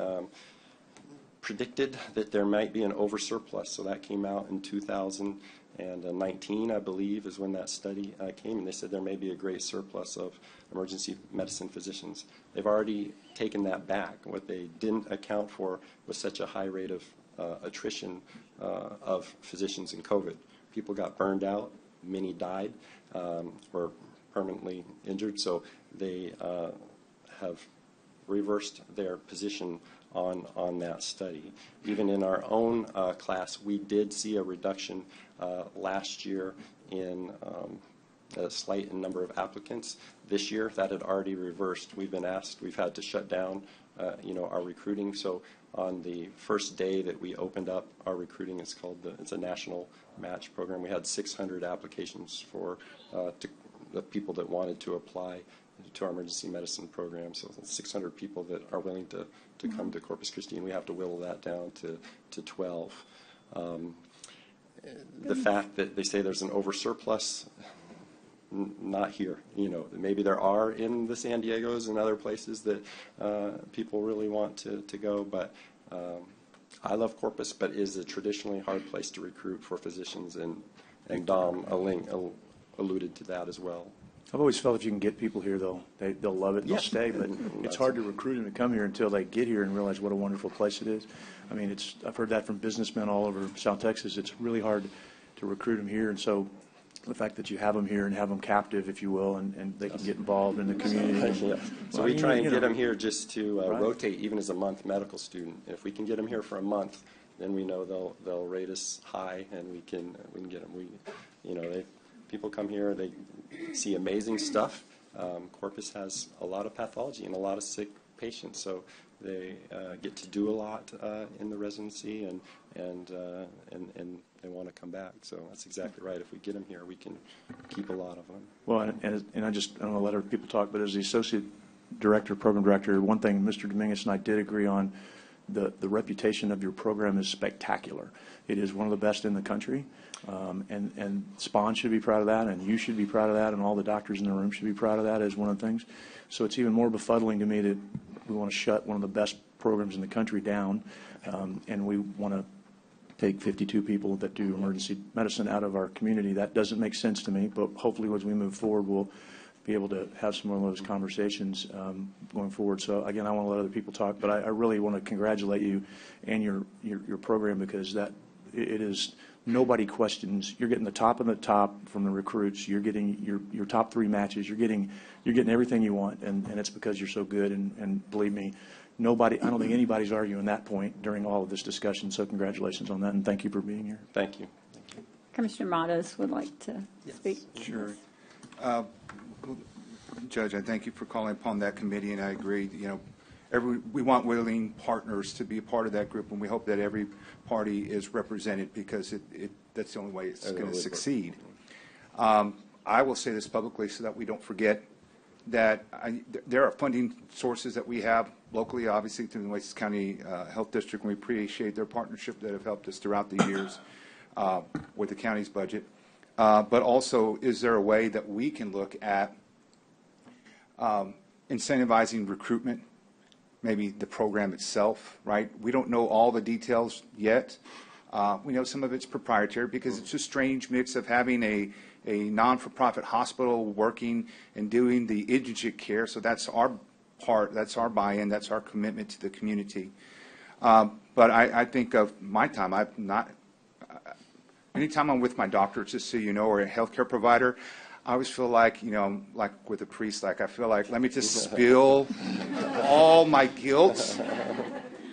predicted that there might be an oversurplus. So that came out in 2019, I believe, is when that study came, and they said there may be a great surplus of emergency medicine physicians. They've already taken that back. What they didn't account for was such a high rate of attrition of physicians in COVID. People got burned out, many died, or permanently injured, so they have reversed their position on that study. Even in our own class, we did see a reduction last year in a slight number of applicants. This year, that had already reversed. We've been asked, we've had to shut down, our recruiting. So on the first day that we opened up our recruiting, it's a national match program. We had 600 applications for the people that wanted to apply to our emergency medicine program. So 600 people that are willing to come to Corpus Christi, and we have to whittle that down to 12. The fact that they say there's an oversurplus, not here. Maybe there are in the San Diegos and other places that people really want to go, but I love Corpus, but it is a traditionally hard place to recruit for physicians, and Dom alluded to that as well.
I've always felt if you can get people here, they'll love it and they'll stay, but it's hard to recruit them to come here until they get here and realize what a wonderful place it is. I mean, I've heard that from businessmen all over South Texas. It's really hard to recruit them here, and so the fact that you have them here and have them captive, if you will, and they can get involved in the community.
Yeah. So we try and get them here just to rotate, even as a month medical student. If we can get them here for a month, then we know they'll rate us high, and we can get them. People come here, they see amazing stuff. Corpus has a lot of pathology and a lot of sick patients, so they get to do a lot in the residency, and they want to come back. So that's exactly right. If we get them here, we can keep a lot of them. Well,
and I don't want to let other people talk, but as the associate director, program director, one thing Mr. Dominguez and I did agree on, the reputation of your program is spectacular. It is one of the best in the country, and Spawn should be proud of that, and you should be proud of that, and all the doctors in the room should be proud of that as one of the things. So it's even more befuddling to me that we want to shut one of the best programs in the country down, and we want to take 52 people that do emergency medicine out of our community. That doesn't make sense to me, but hopefully as we move forward, we'll be able to have some more of those conversations going forward. So again, I want to let other people talk, but I really want to congratulate you and your program, because it is, nobody questions. You're getting the top of the top from the recruits. You're getting your top 3 matches. You're getting everything you want, and it's because you're so good. And believe me, I don't think anybody's arguing that point during all of this discussion. So congratulations on that, and thank you for being here.
Thank you.
Commissioner Matos would like to speak.
Sure. Judge, I thank you for calling upon that committee, and I agree. We want willing partners to be a part of that group, and we hope that every party is represented, because that's the only way it's going to succeed. I will say this publicly so that we don't forget that there are funding sources that we have locally, obviously through the Nueces County Health District, and we appreciate their partnership that have helped us throughout the years with the county's budget. But also, is there a way that we can look at incentivizing recruitment, maybe the program itself, right? We don't know all the details yet. We know some of it's proprietary, because it's a strange mix of having a non-for-profit hospital working and doing the indigent care. So that's our part, that's our buy-in, that's our commitment to the community. But I think of my time, anytime I'm with my doctor, just so you know, or a healthcare provider, I always feel like, like with a priest, I feel like, let me just spill all my guilt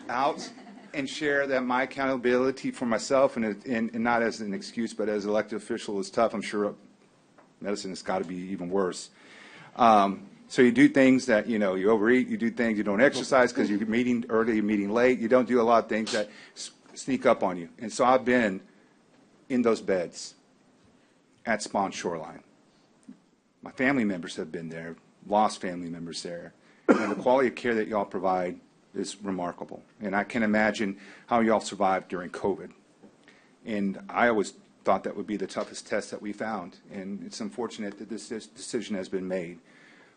out and share that my accountability for myself, and not as an excuse, but as an elected official, is tough. I'm sure medicine has got to be even worse. So you do things that, you overeat, you do things, you don't exercise because you're meeting early, you're meeting late, you don't do a lot of things that sneak up on you. And so I've been in those beds at Spawn Shoreline. My family members have been there, lost family members there. And the quality of care that y'all provide is remarkable. And I can imagine how y'all survived during COVID. And I always thought that would be the toughest test that we found. And it's unfortunate that this decision has been made.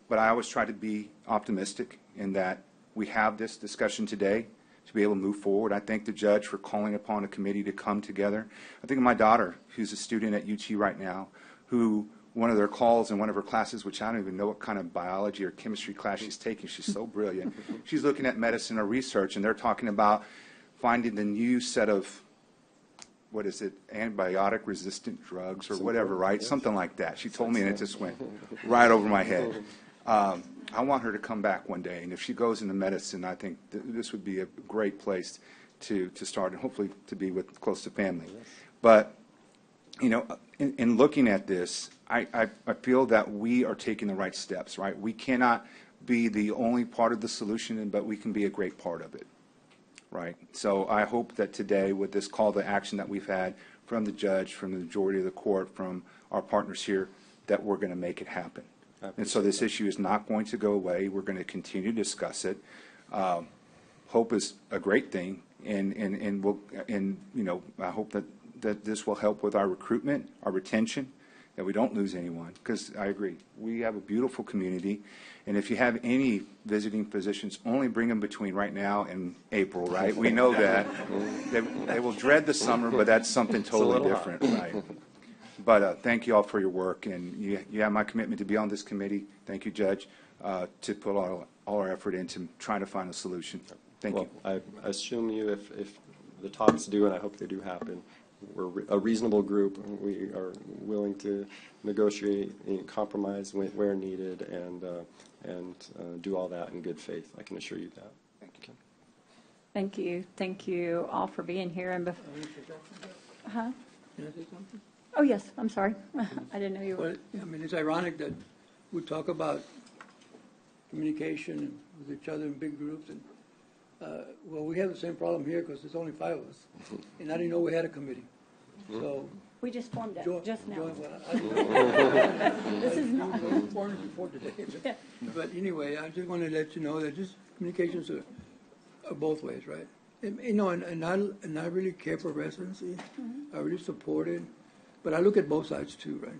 But I always try to be optimistic in that we have this discussion today to be able to move forward. I thank the judge for calling upon a committee to come together. I think of my daughter, who's a student at UT right now, who one of their calls in one of her classes, which I don't even know what kind of biology or chemistry class she's taking. She's so brilliant. She's looking at medicine or research, and they're talking about finding the new set of, what is it, antibiotic-resistant drugs or whatever, right? Something like that. She told me, and it just went right over my head. I want her to come back one day, and if she goes into medicine, I think this would be a great place to start, and hopefully to be with close to family. But, in looking at this, I feel that we are taking the right steps, right? We cannot be the only part of the solution, but we can be a great part of it, right? So I hope that today, with this call to action that we've had from the judge, from the majority of the court, from our partners here, that we're going to make it happen. And so this issue is not going to go away. We're going to continue to discuss it. Hope is a great thing, and I hope that this will help with our recruitment, our retention, that we don't lose anyone. Because I agree, we have a beautiful community, and if you have any visiting physicians, only bring them between right now and April, right? We know that they will dread the summer, but that's something totally different, right? But thank you all for your work, and you have my commitment to be on this committee. Thank you, Judge, to put all our effort into trying to find a solution. Thank you.
I assume if the talks do, and I hope they do happen, we're a reasonable group. We are willing to negotiate and compromise where needed and do all that in good faith. I can assure you that. Thank you.
Thank you. Thank you all for being here. And huh?
Can I say something?
Oh, yes, I'm sorry. I didn't know you were.
Well, I mean, it's ironic that we talk about communication with each other in big groups, and well, we have the same problem here because there's only 5 of us, and I didn't know we had a committee. So
We just formed it just now.
This is not formed before today.
Yeah.
But anyway, I just want to let you know that just communications are both ways, right? And I really care for residency. I really support it. But I look at both sides too, right?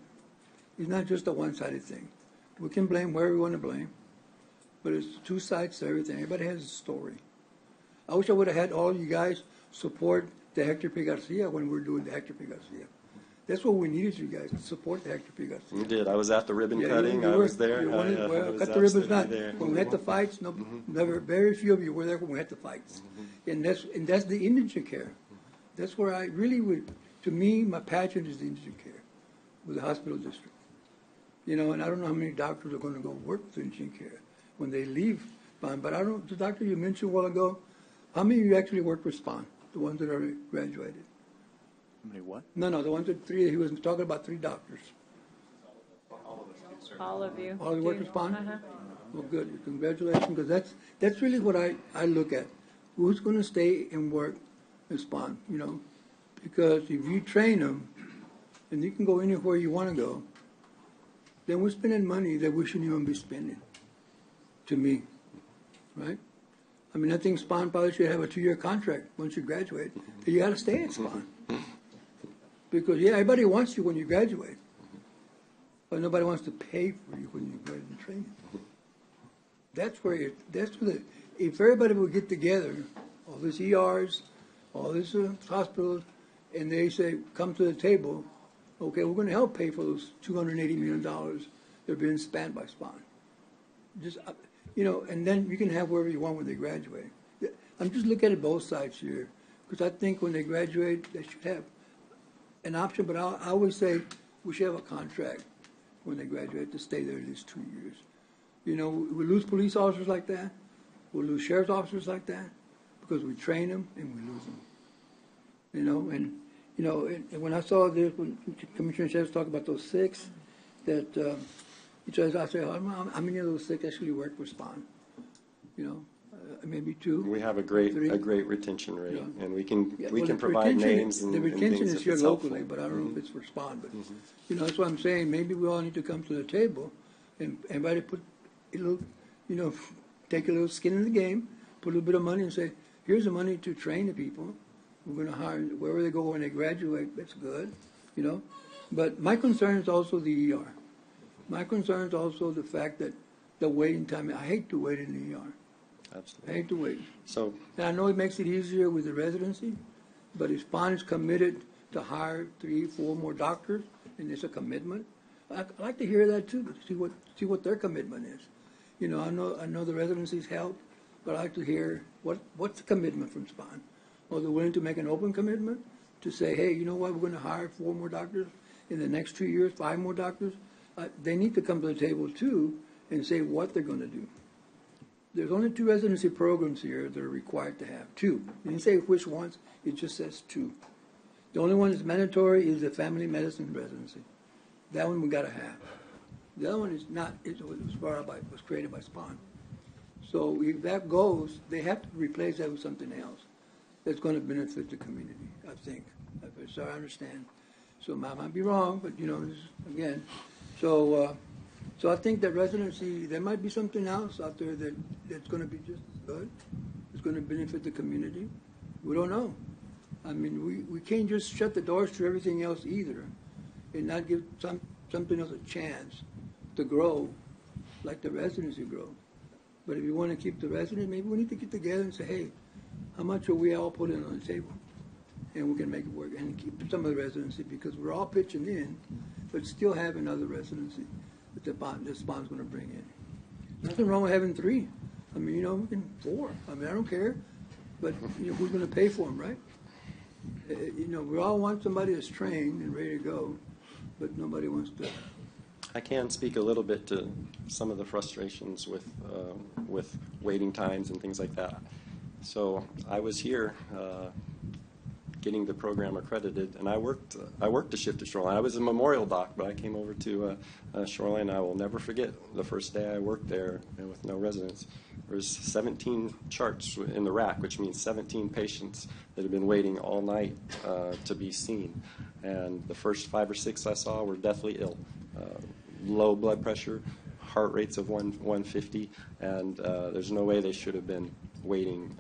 It's not just a one-sided thing. We can blame where we want to blame, but it's 2 sides to everything. Everybody has a story. I wish I would have had all you guys support the Hector P. Garcia when we were doing the Hector P. Garcia. That's what we needed, you guys, to support the Hector P. Garcia.
You did. I was at the ribbon cutting. I was there.
Well, cut the ribbons not. When we had the fights, very few of you were there when we had the fights. And that's the indigent care. That's where I really would. To me, my passion is the indigent care with the hospital district. And I don't know how many doctors are going to go work with indigent care when they leave Spawn. But the doctor you mentioned a while ago, how many of you actually work with Spawn, the ones that are graduated?
How many what?
No, the ones that 3, he was talking about 3 doctors.
All of you.
All of you work
do.
with Spawn?
Uh-huh.
Well, good. Congratulations, because that's really what I look at. Who's going to stay and work in Spawn, Because if you train them, and you can go anywhere you want to go, then we're spending money that we shouldn't even be spending, to me, right? I mean, I think Spawn probably should have a 2-year contract once you graduate. You got to stay at Spawn. Because, everybody wants you when you graduate, but nobody wants to pay for you when you go in training. If everybody would get together, all these ERs, all these hospitals, and they say, come to the table, okay, we're going to help pay for those $280 million that are being spent by Spawn. Just, and then you can have wherever you want when they graduate. I'm just looking at both sides here, because I think when they graduate, they should have an option, but I always say we should have a contract when they graduate to stay there at least 2 years. We lose police officers like that. We'll lose sheriff's officers like that because we train them and we lose them. And when I saw this, when Commissioner Chavez talked about those 6 that Because I say, how many of those sick actually work for Spawn? You know, maybe two.
We have a
three.
great retention rate,
Yeah.
and we can
Yeah,
we
well,
can
the
provide
retention-
names and
the retention
things
is
if
here
it's
locally,
helpful.
but I don't know if it's for Spawn. But you know, that's what I'm saying. Maybe we all need to come to the table and everybody put a little, you know, take a little skin in the game, put a little bit of money, and say, here's the money to train the people. We're going to hire wherever they go when they graduate. That's good, you know. But my concern is also the ER. My concern is also the fact that the waiting time. I hate to wait in the ER. I
Absolutely.
hate to wait.
So
And I know it makes it easier with the residency, but if Spawn is committed to hire 3, 4 more doctors, and it's a commitment, I'd like to hear that too, to see what their commitment is. You know, I know the residencies help, but I'd like to hear what's the commitment from Spawn. Are they willing to make an open commitment to say, hey, you know what, we're going to hire 4 more doctors in the next 2 years, 5 more doctors? They need to come to the table too and say what they're going to do. There's only 2 residency programs here that are required to have. 2. It didn't say which ones, it just says 2. The only one that's mandatory is the family medicine residency. That one we got to have. The other one is not, it was created by Spawn. So if that goes, they have to replace that with something else that's going to benefit the community, I think. So I understand. So I might be wrong, but you know, this, again, so I think that residency, there might be something else out there that's going to be just as good. It's going to benefit the community. We don't know. I mean, we can't just shut the doors to everything else either and not give something else a chance to grow like the residency grow. But if you want to keep the resident, maybe we need to get together and say, hey, how much are we all putting on the table? And we can make it work and keep some of the residency because we're all pitching in, but still have another residency that the Spawn's going to bring in. Nothing wrong with having 3. I mean, you know, we can 4. I mean, I don't care. But, you know, who's going to pay for them, right? You know, we all want somebody that's trained and ready to go, but nobody wants to.
I can speak a little bit to some of the frustrations with waiting times and things like that. So I was here getting the program accredited, and I worked a shift at Shoreline. I was a Memorial doc, but I came over to Shoreline. I will never forget the first day I worked there and with no residents. There was 17 charts in the rack, which means 17 patients that had been waiting all night to be seen. And the first 5 or 6 I saw were deathly ill. Low blood pressure, heart rates of 150, and there's no way they should have been waiting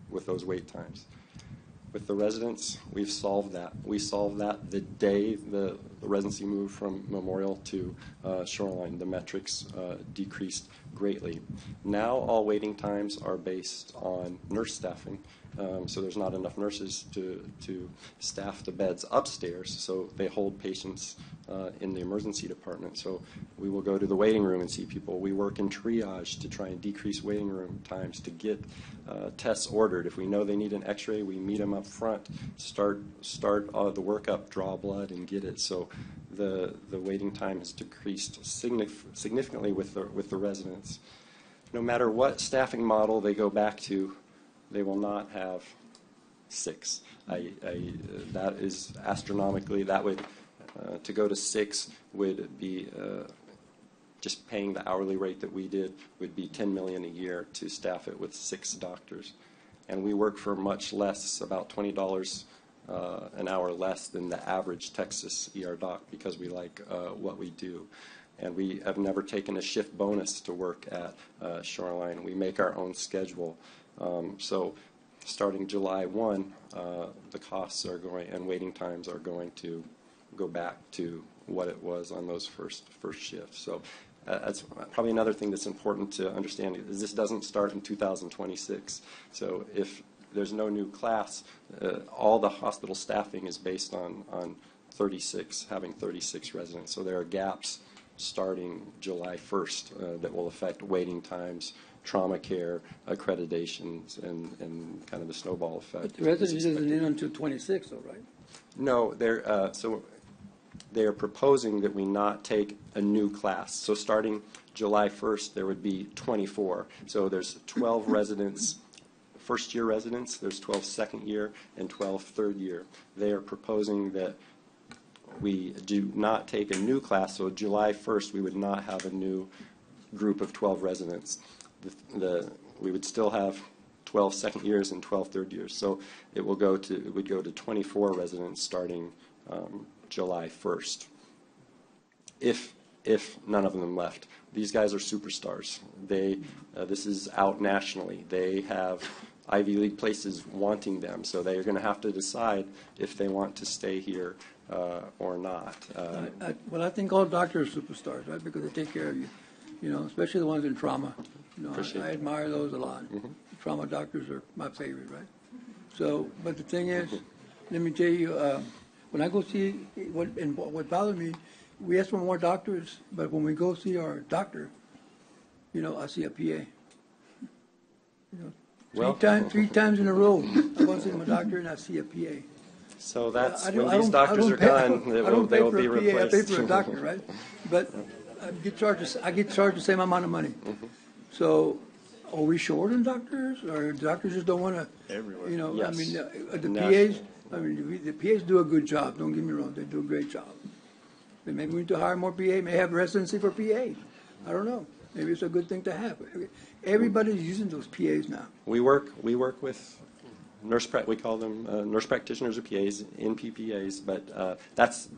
with those wait times. With the residents, we've solved that. We solved that the day the residency moved from Memorial to Shoreline. The metrics decreased greatly. Now all waiting times are based on nurse staffing. So there's not enough nurses to staff the beds upstairs, so they hold patients in the emergency department. So we will go to the waiting room and see people. We work in triage to try and decrease waiting room times to get tests ordered. If we know they need an x-ray, we meet them up front, start the workup, draw blood, and get it. So the waiting time has decreased significantly with the residents. No matter what staffing model they go back to, they will not have 6. That is astronomically. That would to go to 6 would be just paying the hourly rate that we did would be $10 million a year to staff it with 6 doctors, and we work for much less, about $20 an hour less than the average Texas ER doc because we like what we do. And we have never taken a shift bonus to work at Shoreline. We make our own schedule. So starting July 1, the costs are going and waiting times are going to go back to what it was on those first shifts. So that's probably another thing that's important to understand is this doesn't start in 2026. So if there's no new class, all the hospital staffing is based on having 36 residents. So there are gaps starting July 1st that will affect waiting times, trauma care, accreditations, and kind of the snowball effect.
But the residency isn't in until 26, though, right?
No, they're proposing that we not take a new class. So starting July 1st, there would be 24. So there's 12 residents, first-year residents, there's 12 second-year, and 12 third-year. They are proposing that we do not take a new class, so July 1st, we would not have a new group of 12 residents. We would still have 12 second years and 12 third years. So it would go to 24 residents starting July 1st. If none of them left. These guys are superstars. This is out nationally. They have Ivy League places wanting them, so they're going to have to decide if they want to stay here or not.
Well, I think all doctors are superstars, right? Because they take care of you, especially the ones in trauma. I admire those a lot.
Mm-hmm.
Trauma doctors are my favorite, right? So, but the thing is, let me tell you, when I go see, what bothered me, we ask for more doctors, but when we go see our doctor, I see a PA. Three times in a row, I go see my doctor and I see a PA.
So that's when these doctors are gone, they will be replaced.
I pay for a doctor, right? But I get charged the same amount of money. So, are we short on doctors, or doctors just don't want to?
Everywhere.
I mean, the
National.
PAs. I mean, the PAs do a good job. Don't get me wrong; they do a great job. Then maybe we need to hire more PA. May have residency for PA. I don't know. Maybe it's a good thing to have. Everybody's using those PAs now.
We work with we call them nurse practitioners or PAs in PPAs, but that's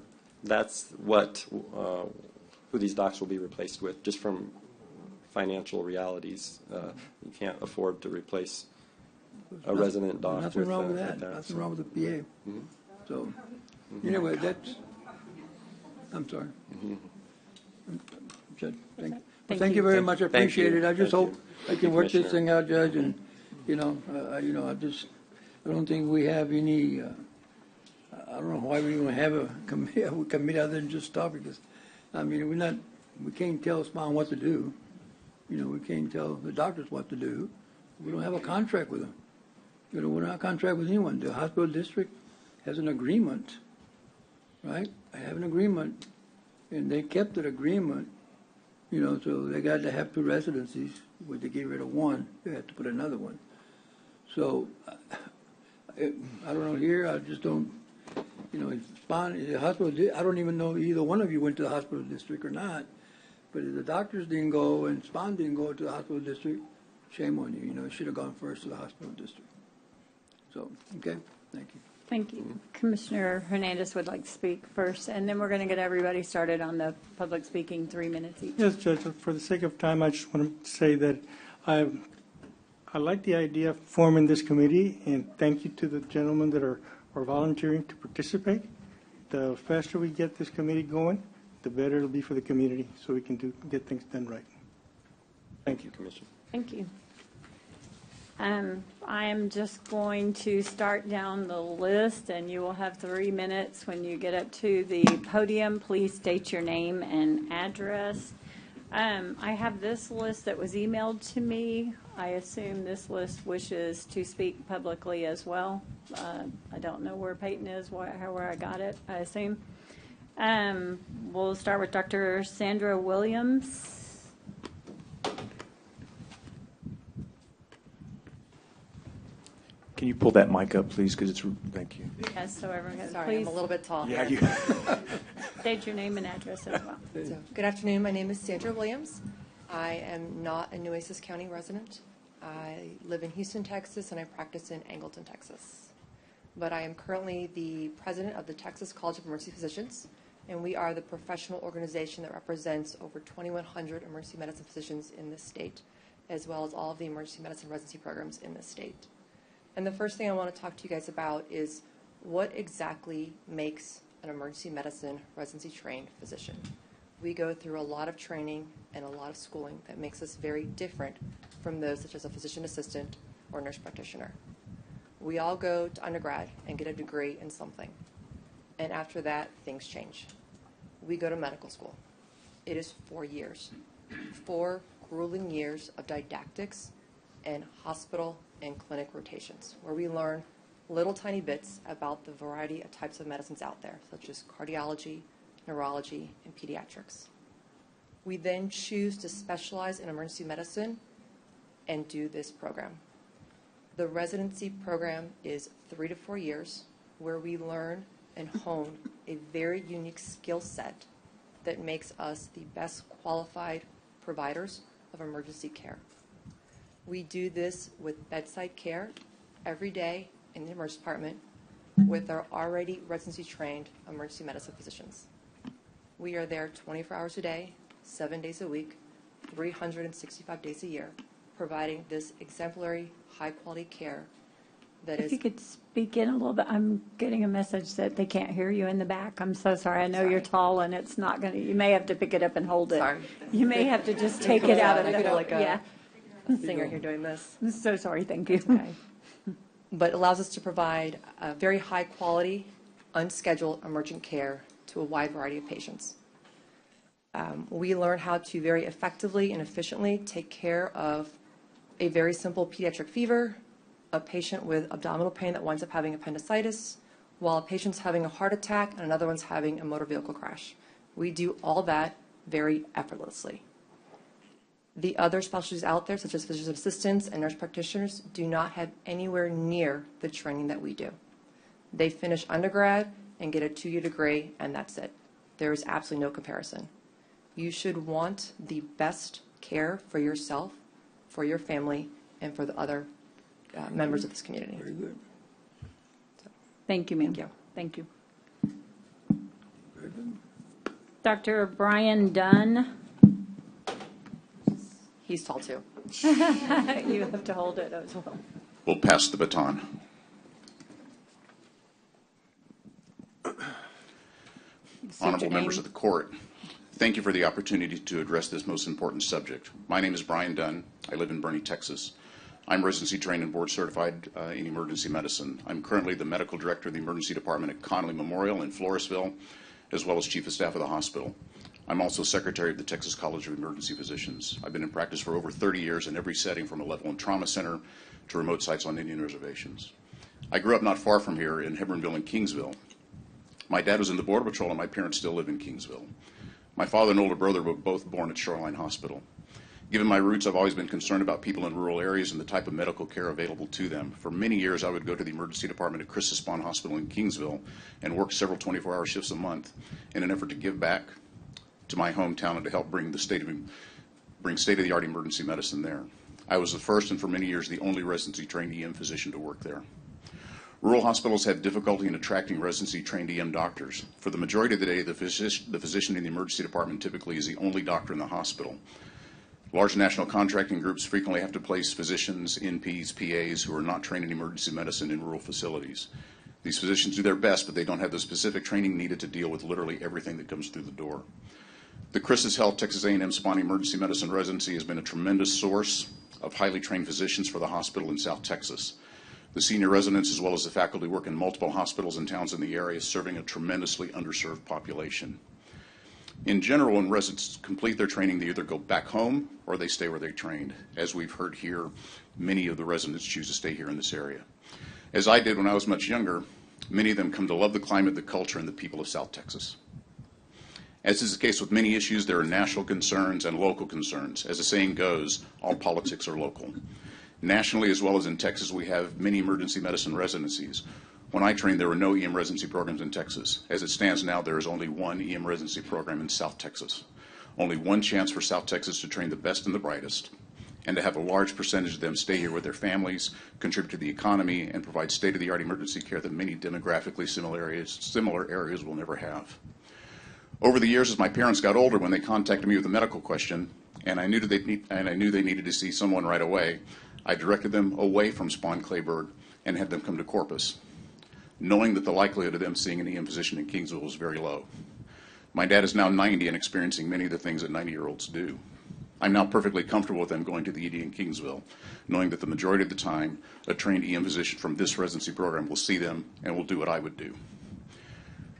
what who these docs will be replaced with, just from financial realities. You can't afford to replace a resident doc.
Nothing wrong with that.
that.
Nothing wrong with the PA. So, anyway, that's. I'm sorry. Judge, thank you very much. I appreciate it. I just hope I can work this thing out, Judge, and I don't think we have any. I don't know why we even have a committee other than just talk, because, I mean, we can't tell Spawn what to do. We can't tell the doctors what to do. We don't have a contract with them. We're not a contract with anyone. The hospital district has an agreement, right? I have an agreement, and they kept that agreement, so they got to have 2 residencies. When they get rid of one, they had to put another one. So, I don't know here, I just don't, Spawn, the hospital, I don't even know either one of you went to the hospital district or not, but if the doctors didn't go and Spawn didn't go to the hospital district, shame on you, you should have gone first to the hospital district. So, okay, thank you.
Thank you. Commissioner Hernandez would like to speak first, and then we're going to get everybody started on the public speaking, 3 minutes each.
Yes, Judge, for the sake of time, I just want to say that I like the idea of forming this committee, and thank you to the gentlemen that are volunteering to participate. The faster we get this committee going, the better it'll be for the community, so we can get things done right. Thank you,
Commissioner.
Thank you. I am just going to start down the list, and you will have 3 minutes. When you get up to the podium, please state your name and address. I have this list that was emailed to me. I assume this list wishes to speak publicly as well. I don't know where Peyton is, where I got it, I assume. We'll start with Dr. Sandra Williams.
Can you pull that mic up, please? Because thank you.
Yes, so everyone can
Sorry,
please
I'm a little bit tall.
Yeah,
here.
state your name and address as well.
So, good afternoon. My name is Sandra Williams. I am not a Nueces County resident. I live in Houston, Texas, and I practice in Angleton, Texas. But I am currently the president of the Texas College of Emergency Physicians, and we are the professional organization that represents over 2,100 emergency medicine physicians in this state, as well as all of the emergency medicine residency programs in this state. And the first thing I want to talk to you guys about is what exactly makes an emergency medicine residency trained physician. We go through a lot of training and a lot of schooling that makes us very different from those such as a physician assistant or nurse practitioner. We all go to undergrad and get a degree in something. And after that, things change. We go to medical school. It is 4 years. 4 grueling years of didactics and hospital and clinic rotations, where we learn little tiny bits about the variety of types of medicines out there, such as cardiology, neurology, and pediatrics. We then choose to specialize in emergency medicine and do this program. The residency program is 3 to 4 years, where we learn and hone a very unique skill set that makes us the best qualified providers of emergency care. We do this with bedside care every day in the emergency department with our already residency trained emergency medicine physicians. We are there 24 hours a day, 7 days a week, 365 days a year, providing this exemplary, high-quality care that
If
is...
you could speak in a little bit, I'm getting a message that they can't hear you in the back. I'm so sorry. I know you're tall and it's not going to, you may have to pick it up and hold it.
Sorry.
You may have to just take it out of
I
the,
feel like
yeah.
a singer here doing this.
I'm so sorry. Thank you.
Okay. But it allows us to provide very high-quality, unscheduled emergent care to a wide variety of patients. We learn how to very effectively and efficiently take care of a very simple pediatric fever, a patient with abdominal pain that winds up having appendicitis, while a patient's having a heart attack and another one's having a motor vehicle crash. We do all that very effortlessly. The other specialties out there, such as physician assistants and nurse practitioners, do not have anywhere near the training that we do. They finish undergrad and get a 2-year degree, and that's it. There is absolutely no comparison. You should want the best care for yourself, for your family, and for the other members of this community.
Very good.
Thank you, ma'am.
Thank you.
Thank you.
Very good.
Dr. Brian Dunn.
He's tall too.
You have to hold it as well.
We'll pass the baton. Honorable members of the court, thank you for the opportunity to address this most important subject. My name is Brian Dunn. I live in Boerne, Texas. I'm residency trained and board certified in emergency medicine. I'm currently the medical director of the emergency department at Connolly Memorial in Floresville, as well as chief of staff of the hospital. I'm also secretary of the Texas College of Emergency Physicians. I've been in practice for over 30 years in every setting, from a level 1 trauma center to remote sites on Indian reservations. I grew up not far from here in Hebronville and Kingsville. My dad was in the Border Patrol and my parents still live in Kingsville. My father and older brother were both born at Shoreline Hospital. Given my roots, I've always been concerned about people in rural areas and the type of medical care available to them. For many years, I would go to the emergency department at Christus Spohn Hospital in Kingsville and work several 24-hour shifts a month in an effort to give back to my hometown and to help bring state-of-the-art emergency medicine there. I was the first and for many years the only residency-trained EM physician to work there. Rural hospitals have difficulty in attracting residency-trained EM doctors. For the majority of the day, the physician in the emergency department typically is the only doctor in the hospital. Large national contracting groups frequently have to place physicians, NPs, PAs who are not trained in emergency medicine in rural facilities. These physicians do their best, but they don't have the specific training needed to deal with literally everything that comes through the door. The Christus Health Texas A&M Spohn Emergency Medicine Residency has been a tremendous source of highly trained physicians for the hospital in South Texas. The senior residents as well as the faculty work in multiple hospitals and towns in the area, serving a tremendously underserved population. In general, when residents complete their training, they either go back home or they stay where they trained. As we've heard here, many of the residents choose to stay here in this area. As I did when I was much younger, many of them come to love the climate, the culture, and the people of South Texas. As is the case with many issues, there are national concerns and local concerns. As the saying goes, all politics are local. Nationally, as well as in Texas, we have many emergency medicine residencies. When I trained, there were no EM residency programs in Texas. As it stands now, there is only one EM residency program in South Texas. Only one chance for South Texas to train the best and the brightest, and to have a large percentage of them stay here with their families, contribute to the economy, and provide state-of-the-art emergency care that many demographically similar areas will never have. Over the years, as my parents got older, when they contacted me with a medical question, and I knew they needed to see someone right away, I directed them away from Spohn-Kleberg and had them come to Corpus, knowing that the likelihood of them seeing an EM physician in Kingsville was very low. My dad is now 90 and experiencing many of the things that 90-year-olds do. I'm now perfectly comfortable with them going to the ED in Kingsville, knowing that the majority of the time, a trained EM physician from this residency program will see them and will do what I would do.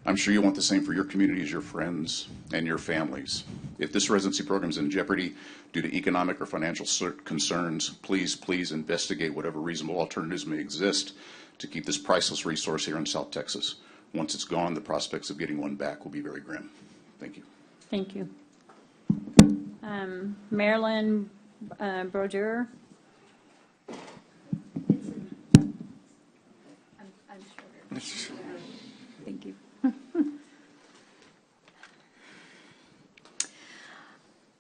I'm sure you want the same for your communities, your friends, and your families. If this residency program is in jeopardy due to economic or financial concerns, please investigate whatever reasonable alternatives may exist to keep this priceless resource here in South Texas. Once it's gone, the prospects of getting one back will be very grim. Thank you.
Thank you. Marilyn Brodeur. I'm shorter. Thank you.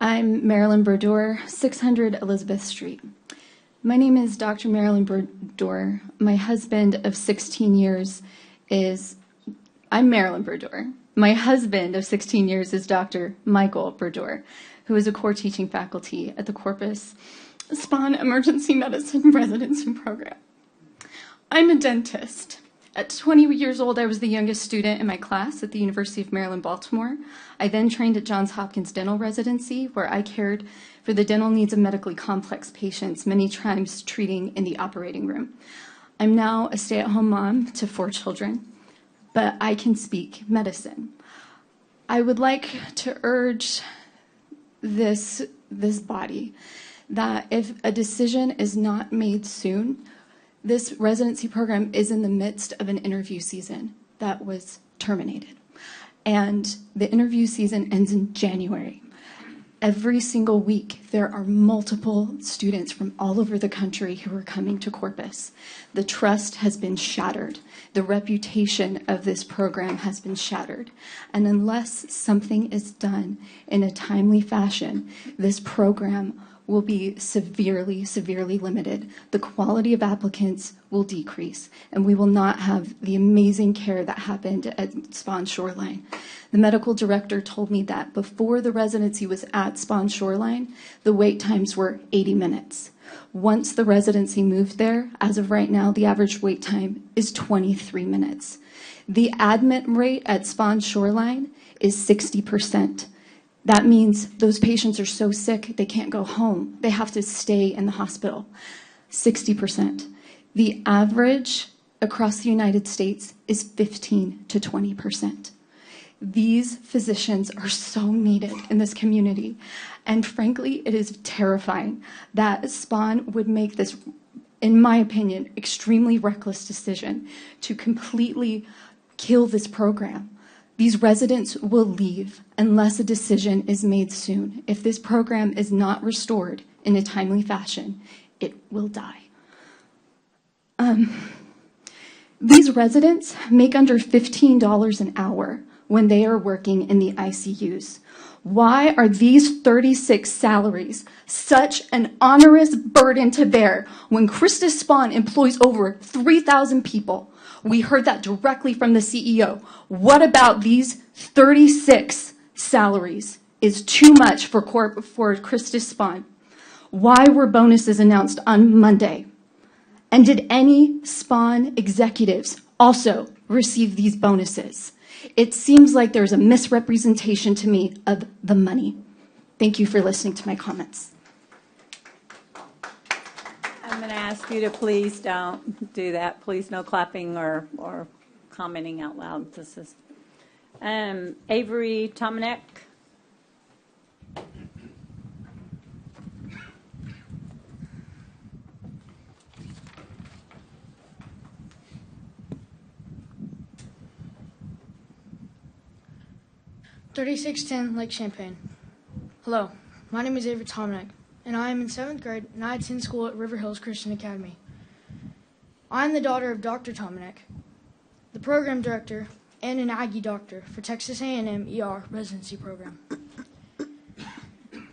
I'm Marilyn Brodeur, 600 Elizabeth Street. My name is Dr. Marilyn Brodeur. My husband of 16 years is, I'm Marilyn Brodeur. My husband of 16 years is Dr. Michael Brodeur, who is a core teaching faculty at the Corpus Spawn Emergency Medicine Residency Program. I'm a dentist. At 20 years old, I was the youngest student in my class at the University of Maryland, Baltimore. I then trained at Johns Hopkins Dental Residency, where I cared for the dental needs of medically complex patients, many times treating in the operating room. I'm now a stay-at-home mom to 4 children, but I can speak medicine. I would like to urge this body that if a decision is not made soon, this residency program is in the midst of an interview season that was terminated. And the interview season ends in January. Every single week, there are multiple students from all over the country who are coming to Corpus. The trust has been shattered. The reputation of this program has been shattered. And unless something is done in a timely fashion, this program will be severely, severely limited. The quality of applicants will decrease, and we will not have the amazing care that happened at Spawn Shoreline. The medical director told me that before the residency was at Spawn Shoreline, the wait times were 80 minutes. Once the residency moved there, as of right now, the average wait time is 23 minutes. The admit rate at Spawn Shoreline is 60%. That means those patients are so sick they can't go home. They have to stay in the hospital. 60%. The average across the United States is 15 to 20%. These physicians are so needed in this community. And frankly, it is terrifying that Spawn would make this, in my opinion, extremely reckless decision to completely kill this program. These residents will leave unless a decision is made soon. If this program is not restored in a timely fashion, it will die. These residents make under $15 an hour when they are working in the ICUs. Why are these 36 salaries such an onerous burden to bear when Christus Spawn employs over 3,000 people? We heard that directly from the CEO. What about these 36 salaries is too much for Christus Spawn? Why were bonuses announced on Monday? And did any Spawn executives also receive these bonuses? It seems like there's a misrepresentation to me of the money. Thank you for listening to my comments.
I'm going to ask you to please don't do that. Please no clapping or commenting out loud. This is Avery Tomanek.
(3610) Lake Champaign. Hello, my name is Avery Tomanek, and I am in 7th grade, and I attend school at River Hills Christian Academy. I am the daughter of Dr. Tomanek, the program director and an Aggie doctor for Texas A&M ER residency program.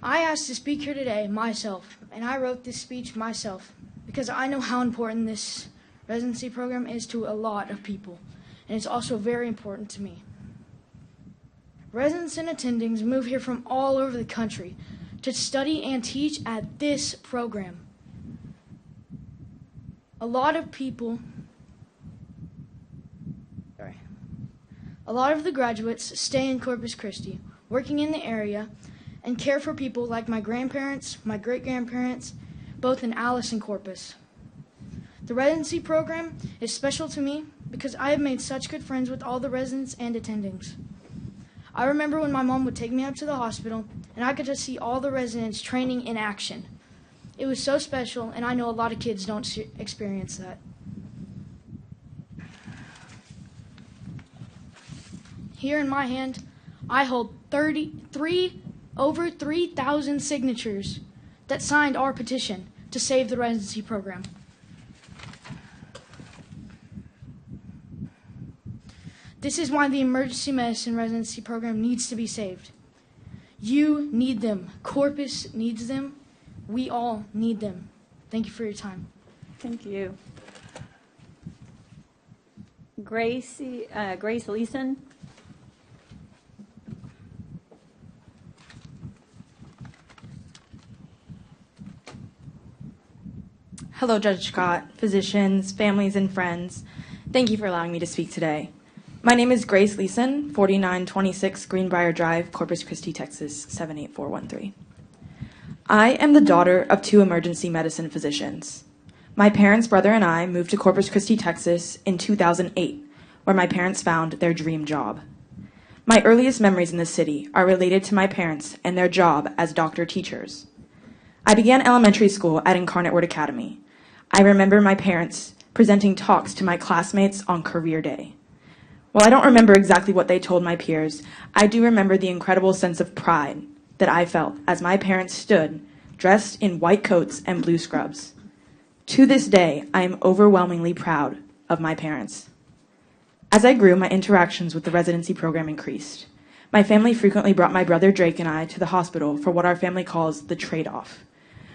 I asked to speak here today myself, and I wrote this speech myself because I know how important this residency program is to a lot of people, and it's also very important to me. Residents and attendings move here from all over the country to study and teach at this program. A lot of the graduates stay in Corpus Christi, working in the area, and care for people like my grandparents, my great-grandparents, both in Alice and Corpus. The residency program is special to me because I have made such good friends with all the residents and attendings. I remember when my mom would take me up to the hospital, and I got to see all the residents training in action. It was so special, and I know a lot of kids don't experience that. Here in my hand, I hold over 3,000 signatures that signed our petition to save the residency program. This is why the emergency medicine residency program needs to be saved. You need them. Corpus needs them. We all need them. Thank you for your time.
Thank you. Grace Leeson.
Hello, Judge Scott, physicians, families, and friends. Thank you for allowing me to speak today. My name is Grace Leeson, 4926 Greenbrier Drive, Corpus Christi, Texas, 78413. I am the daughter of 2 emergency medicine physicians. My parents' brother and I moved to Corpus Christi, Texas in 2008, where my parents found their dream job. My earliest memories in the city are related to my parents and their job as doctor-teachers. I began elementary school at Incarnate Word Academy. I remember my parents presenting talks to my classmates on career day. While I don't remember exactly what they told my peers, I do remember the incredible sense of pride that I felt as my parents stood, dressed in white coats and blue scrubs. To this day, I am overwhelmingly proud of my parents. As I grew, my interactions with the residency program increased. My family frequently brought my brother Drake and I to the hospital for what our family calls the trade-off.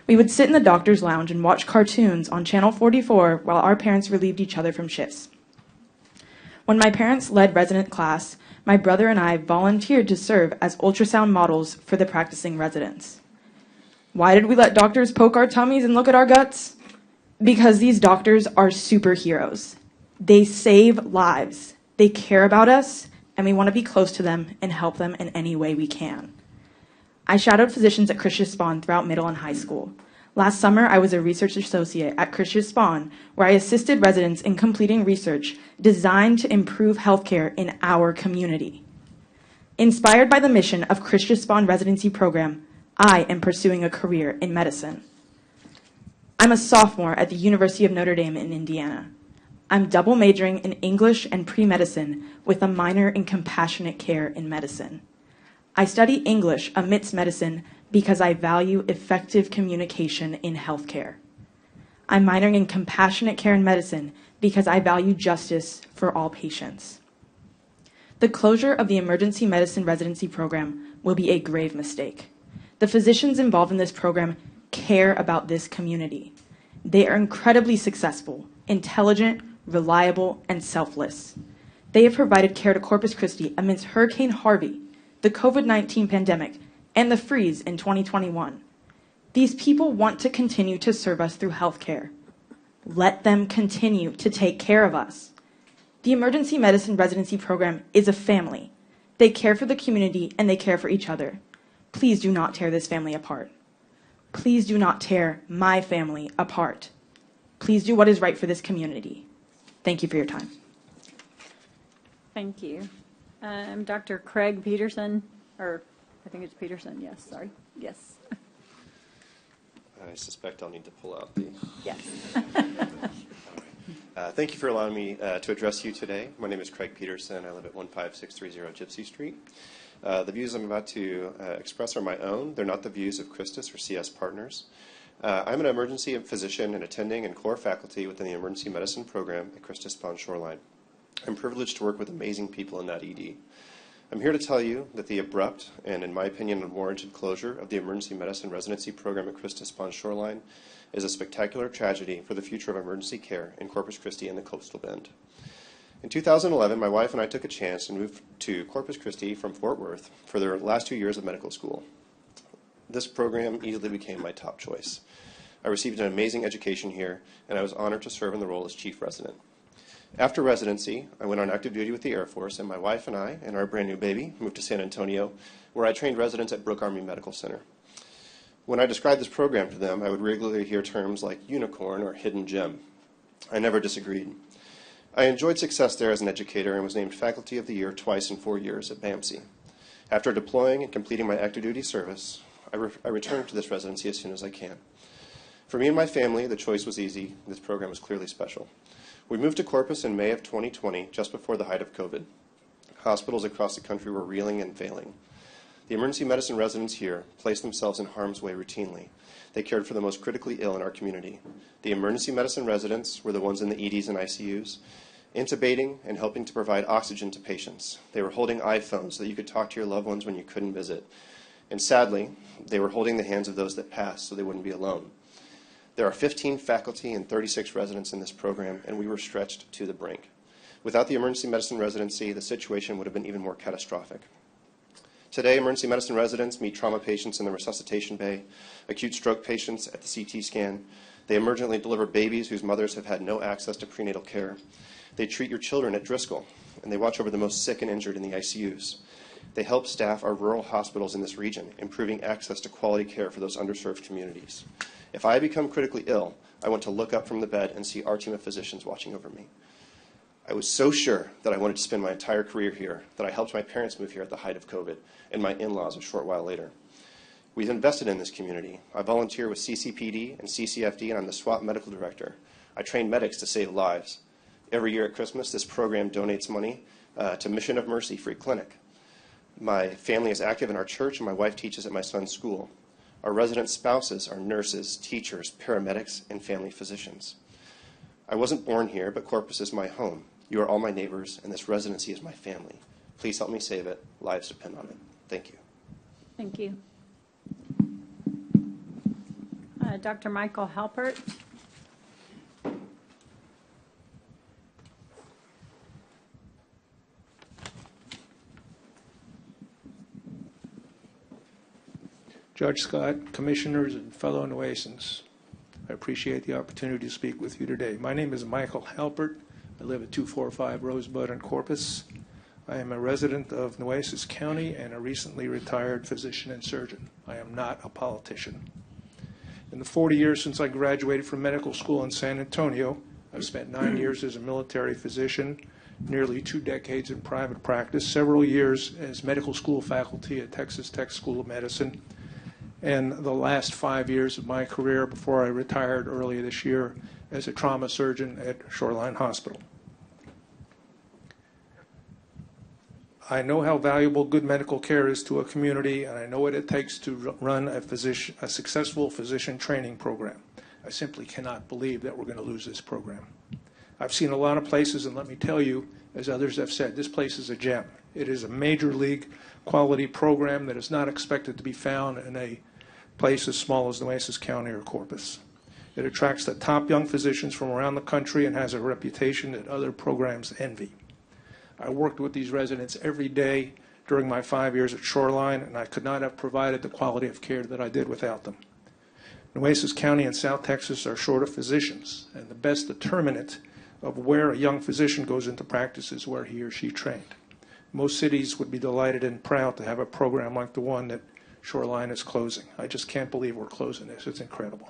We would sit in the doctor's lounge and watch cartoons on Channel 44 while our parents relieved each other from shifts. When my parents led resident class, my brother and I volunteered to serve as ultrasound models for the practicing residents. Why did we let doctors poke our tummies and look at our guts? Because these doctors are superheroes. They save lives. They care about us, and we want to be close to them and help them in any way we can. I shadowed physicians at Christian Spawn throughout middle and high school. Last summer, I was a research associate at Christian Spawn, where I assisted residents in completing research designed to improve healthcare in our community. Inspired by the mission of Christian Spawn residency program, I am pursuing a career in medicine. I'm a sophomore at the University of Notre Dame in Indiana. I'm double majoring in English and pre-medicine with a minor in compassionate care in medicine. I study English amidst medicine because I value effective communication in healthcare. I'm minoring in compassionate care in medicine because I value justice for all patients. The closure of the emergency medicine residency program will be a grave mistake. The physicians involved in this program care about this community. They are incredibly successful, intelligent, reliable, and selfless. They have provided care to Corpus Christi amidst Hurricane Harvey, the COVID-19 pandemic, and the freeze in 2021. These people want to continue to serve us through healthcare. Let them continue to take care of us. The emergency medicine residency program is a family. They care for the community and they care for each other. Please do not tear this family apart. Please do not tear my family apart. Please do what is right for this community. Thank you for your time.
Thank you. Dr. Craig Peterson, or I think it's Peterson, yes, sorry. Yes.
I suspect I'll need to pull out the...
Yes.
Thank you for allowing me to address you today. My name is Craig Peterson. I live at 15630 Gypsy Street. The views I'm about to express are my own. They're not the views of Christus or CS Partners. I'm an emergency physician and attending and core faculty within the emergency medicine program at Christus Pond Shoreline. I'm privileged to work with amazing people in that ED. I'm here to tell you that the abrupt and, in my opinion, unwarranted closure of the emergency medicine residency program at Christus Pond Shoreline is a spectacular tragedy for the future of emergency care in Corpus Christi and the Coastal Bend. In 2011, my wife and I took a chance and moved to Corpus Christi from Fort Worth for the last 2 years of medical school. This program easily became my top choice. I received an amazing education here, and I was honored to serve in the role as chief resident. After residency, I went on active duty with the Air Force, and my wife and I and our brand new baby moved to San Antonio, where I trained residents at Brooke Army Medical Center. When I described this program to them, I would regularly hear terms like unicorn or hidden gem. I never disagreed. I enjoyed success there as an educator and was named Faculty of the Year twice in 4 years at BAMC. After deploying and completing my active duty service, I returned to this residency as soon as I can. For me and my family, the choice was easy. This program was clearly special. We moved to Corpus in May of 2020, just before the height of COVID. Hospitals across the country were reeling and failing. The emergency medicine residents here placed themselves in harm's way routinely. They cared for the most critically ill in our community. The emergency medicine residents were the ones in the EDs and ICUs, intubating and helping to provide oxygen to patients. They were holding iPhones so that you could talk to your loved ones when you couldn't visit. And sadly, they were holding the hands of those that passed so they wouldn't be alone. There are 15 faculty and 36 residents in this program, and we were stretched to the brink. Without the emergency medicine residency, the situation would have been even more catastrophic. Today, emergency medicine residents meet trauma patients in the resuscitation bay, acute stroke patients at the CT scan. They emergently deliver babies whose mothers have had no access to prenatal care. They treat your children at Driscoll, and they watch over the most sick and injured in the ICUs. They help staff our rural hospitals in this region, improving access to quality care for those underserved communities. If I become critically ill, I want to look up from the bed and see our team of physicians watching over me. I was so sure that I wanted to spend my entire career here that I helped my parents move here at the height of COVID and my in-laws a short while later. We've invested in this community. I volunteer with CCPD and CCFD, and I'm the SWAT medical director. I train medics to save lives. Every year at Christmas, this program donates money to Mission of Mercy Free Clinic. My family is active in our church, and my wife teaches at my son's school. Our resident spouses are nurses, teachers, paramedics, and family physicians. I wasn't born here, but Corpus is my home. You are all my neighbors, and this residency is my family. Please help me save it. Lives depend on it. Thank you.
Thank you. Dr. Michael Halpert.
Judge Scott, commissioners, and fellow Nueces, I appreciate the opportunity to speak with you today. My name is Michael Halpert. I live at 245 Rosebud in Corpus. I am a resident of Nueces County and a recently retired physician and surgeon. I am not a politician. In the 40 years since I graduated from medical school in San Antonio, I've spent 9 years as a military physician, nearly 2 decades in private practice, several years as medical school faculty at Texas Tech School of Medicine, and the last 5 years of my career before I retired earlier this year as a trauma surgeon at Shoreline Hospital. I know how valuable good medical care is to a community, and I know what it takes to run a successful physician training program. I simply cannot believe that we're going to lose this program. I've seen a lot of places, and let me tell you, as others have said, this place is a gem. It is a major league quality program that is not expected to be found in a place as small as Nueces County or Corpus. It attracts the top young physicians from around the country and has a reputation that other programs envy. I worked with these residents every day during my 5 years at Shoreline, and I could not have provided the quality of care that I did without them. Nueces County and South Texas are short of physicians, and the best determinant of where a young physician goes into practice is where he or she trained. Most cities would be delighted and proud to have a program like the one that Shoreline is closing. I just can't believe we're closing this. It's incredible.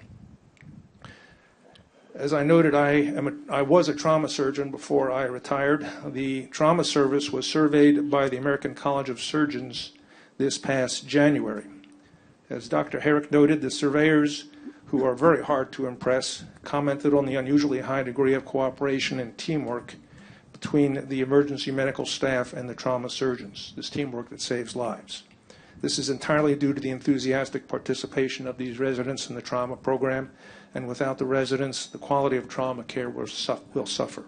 As I noted, I was a trauma surgeon before I retired. The trauma service was surveyed by the American College of Surgeons this past January. As Dr. Herrick noted, the surveyors, who are very hard to impress, commented on the unusually high degree of cooperation and teamwork between the emergency medical staff and the trauma surgeons, this teamwork that saves lives. This is entirely due to the enthusiastic participation of these residents in the trauma program, and without the residents, the quality of trauma care will suffer.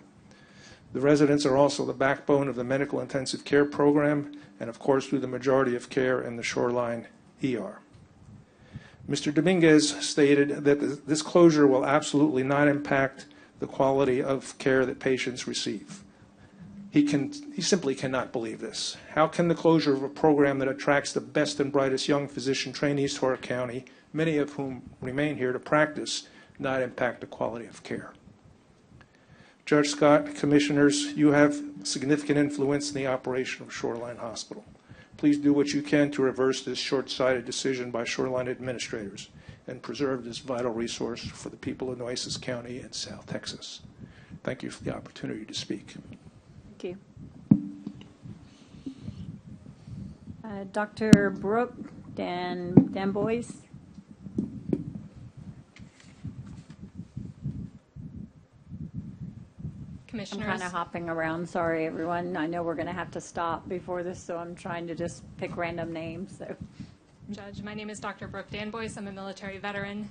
The residents are also the backbone of the medical intensive care program, and of course do the majority of care in the Shoreline ER. Mr. Dominguez stated that this closure will absolutely not impact the quality of care that patients receive. He simply cannot believe this. How can the closure of a program that attracts the best and brightest young physician trainees to our county, many of whom remain here to practice, not impact the quality of care? Judge Scott, commissioners, you have significant influence in the operation of Shoreline Hospital. Please do what you can to reverse this short-sighted decision by Shoreline administrators and preserve this vital resource for the people of Nueces County and South Texas. Thank you for the opportunity to speak.
Thank you. Dr. Brooke Danbois.
Commissioners.
I'm kind of hopping around. Sorry, everyone. I know we're going to have to stop before this, so I'm trying to just pick random names. So,
Judge, my name is Dr. Brooke Danbois. I'm a military veteran,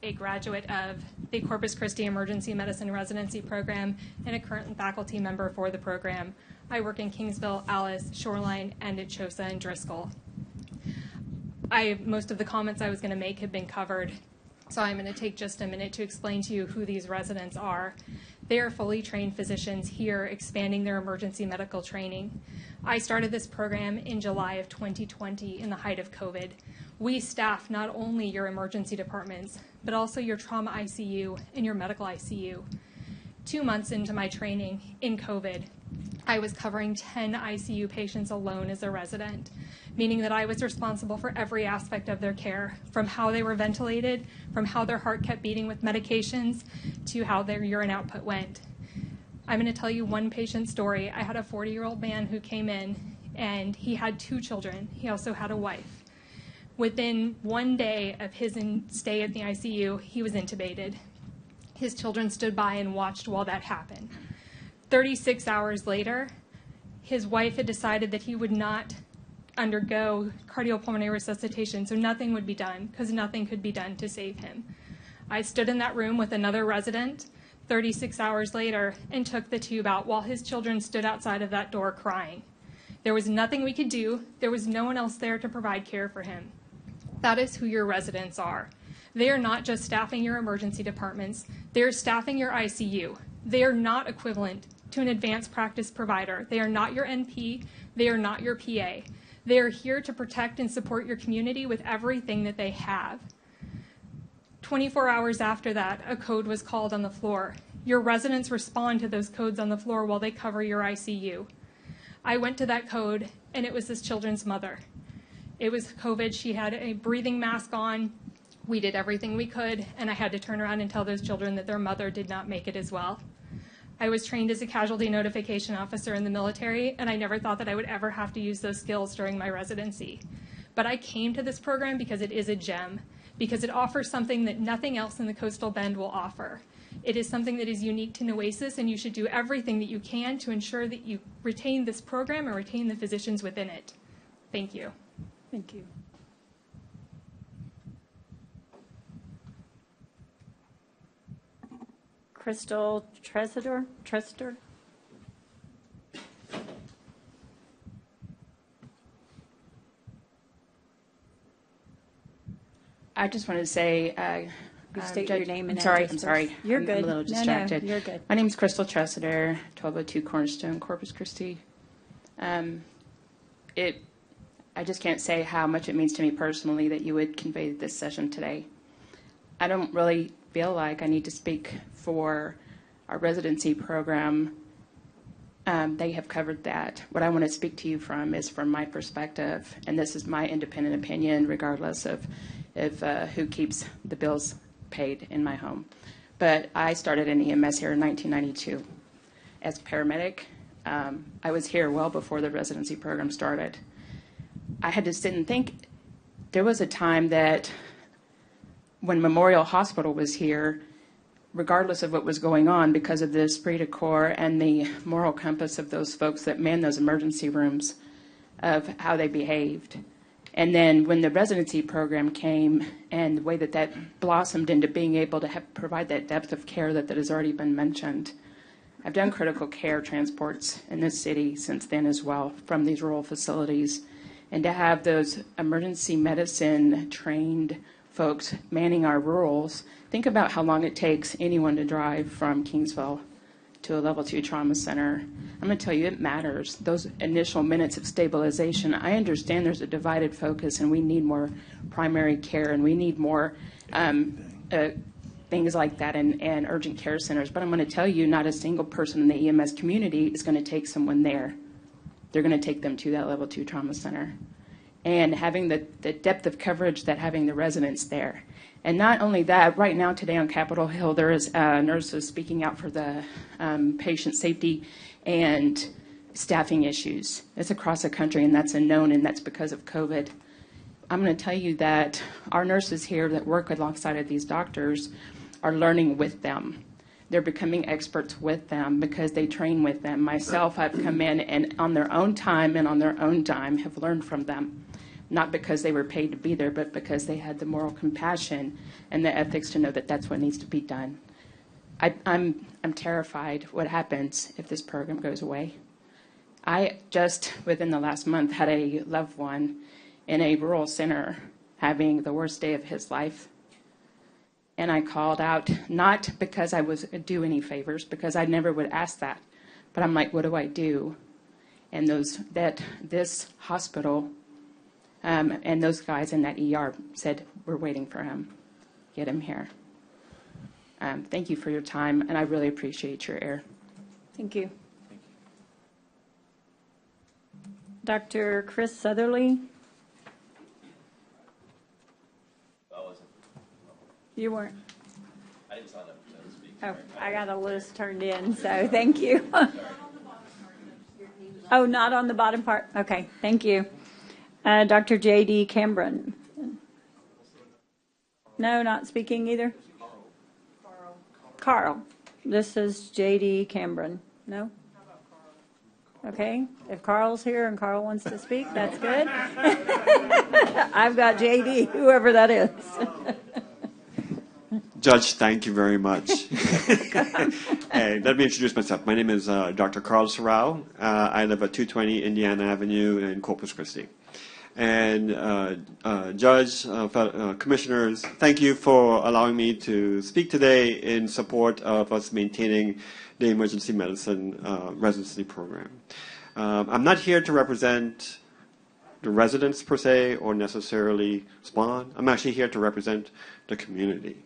a graduate of the Corpus Christi Emergency Medicine Residency Program, and a current faculty member for the program. I work in Kingsville, Alice, Shoreline, and at CHOSA and Driscoll. most of the comments I was going to make have been covered, so I'm going to take just a minute to explain to you who these residents are. They are fully trained physicians here expanding their emergency medical training. I started this program in July of 2020 in the height of COVID. We staff not only your emergency departments, but also your trauma ICU and your medical ICU. 2 months into my training in COVID, I was covering 10 ICU patients alone as a resident, meaning that I was responsible for every aspect of their care, from how they were ventilated, from how their heart kept beating with medications, to how their urine output went. I'm going to tell you one patient story. I had a 40-year-old man who came in, and he had 2 children. He also had a wife. Within 1 day of his stay at the ICU, he was intubated. His children stood by and watched while that happened. 36 hours later, his wife had decided that he would not undergo cardiopulmonary resuscitation, so nothing would be done because nothing could be done to save him. I stood in that room with another resident 36 hours later and took the tube out while his children stood outside of that door crying. There was nothing we could do. There was no one else there to provide care for him. That is who your residents are. They are not just staffing your emergency departments. They are staffing your ICU. They are not equivalent to an advanced practice provider. They are not your NP. They are not your PA. They are here to protect and support your community with everything that they have. 24 hours after that, a code was called on the floor. Your residents respond to those codes on the floor while they cover your ICU. I went to that code, and it was this children's mother. It was COVID. She had a breathing mask on. We did everything we could, and I had to turn around and tell those children that their mother did not make it as well. I was trained as a casualty notification officer in the military, and I never thought that I would ever have to use those skills during my residency. But I came to this program because it is a gem, because it offers something that nothing else in the Coastal Bend will offer. It is something that is unique to Nueces, and you should do everything that you can to ensure that you retain this program and retain the physicians within it. Thank you.
Thank you. Crystal Trester?
I just wanted to say,
You state your name and
I'm sorry.
address
I'm sorry.
first. You're
I'm
good.
a little distracted.
No, you're good.
My name is Crystal Tressiter, 1202 Cornerstone, Corpus Christi. I just can't say how much it means to me personally that you would convey this session today. I don't really feel like I need to speak for our residency program. They have covered that. What I want to speak to you from is from my perspective, and this is my independent opinion, regardless of who keeps the bills paid in my home. But I started in EMS here in 1992 as a paramedic. I was here well before the residency program started. I had to sit and think. There was a time that when Memorial Hospital was here, regardless of what was going on, because of the esprit de corps and the moral compass of those folks that man those emergency rooms, of how they behaved. And then when the residency program came and the way that that blossomed into being able to provide that depth of care that has already been mentioned. I've done critical care transports in this city since then as well from these rural facilities. And to have those emergency medicine trained folks manning our rurals, think about how long it takes anyone to drive from Kingsville to a level 2 trauma center. I'm going to tell you, it matters. Those initial minutes of stabilization, I understand there's a divided focus and we need more primary care and we need more things like that and urgent care centers. But I'm going to tell you, not a single person in the EMS community is going to take someone there. They're going to take them to that level 2 trauma center. And having the depth of coverage that having the residents there. And not only that, right now today on Capitol Hill, there is nurses speaking out for the patient safety and staffing issues. It's across the country, and that's a known, and that's because of COVID. I'm going to tell you that our nurses here that work alongside of these doctors are learning with them. They're becoming experts with them because they train with them. Myself, I've come in and on their own time and on their own dime have learned from them. Not because they were paid to be there, but because they had the moral compassion and the ethics to know that that's what needs to be done. I'm terrified what happens if this program goes away. I just, within the last month, had a loved one in a rural center having the worst day of his life. And I called out, not because I was do any favors, because I never would ask that, but I'm like, what do I do? And this hospital and those guys in that ER said, we're waiting for him. Get him here. Thank you for your time, and I really appreciate your ear.
Thank you. Dr. Chris Southerly? You weren't?
I didn't sign up to speak.
Oh, I got a list turned in, so thank you. Oh, not on the bottom part? Okay, thank you. Dr. J.D. Cameron? No, not speaking either? Carl. This is J.D. Cameron. No? Okay, if Carl's here and Carl wants to speak, that's good. I've got J.D., whoever that is.
Judge, thank you very much. Hey, let me introduce myself. My name is Dr. Carl Sorrell. I live at 220 Indiana Avenue in Corpus Christi. And Judge, Commissioners, thank you for allowing me to speak today in support of us maintaining the emergency medicine residency program. I'm not here to represent the residents per se or necessarily SPAWN. I'm actually here to represent the community.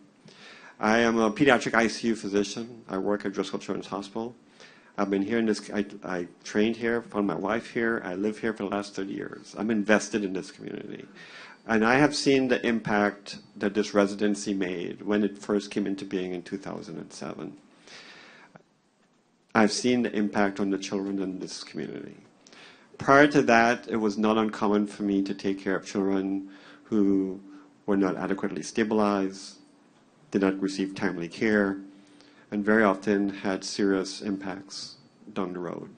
I am a pediatric ICU physician. I work at Driscoll Children's Hospital. I've been here in this, I trained here, found my wife here. I live here for the last 30 years. I'm invested in this community. And I have seen the impact that this residency made when it first came into being in 2007. I've seen the impact on the children in this community. Prior to that, it was not uncommon for me to take care of children who were not adequately stabilized, did not receive timely care, and very often had serious impacts down the road.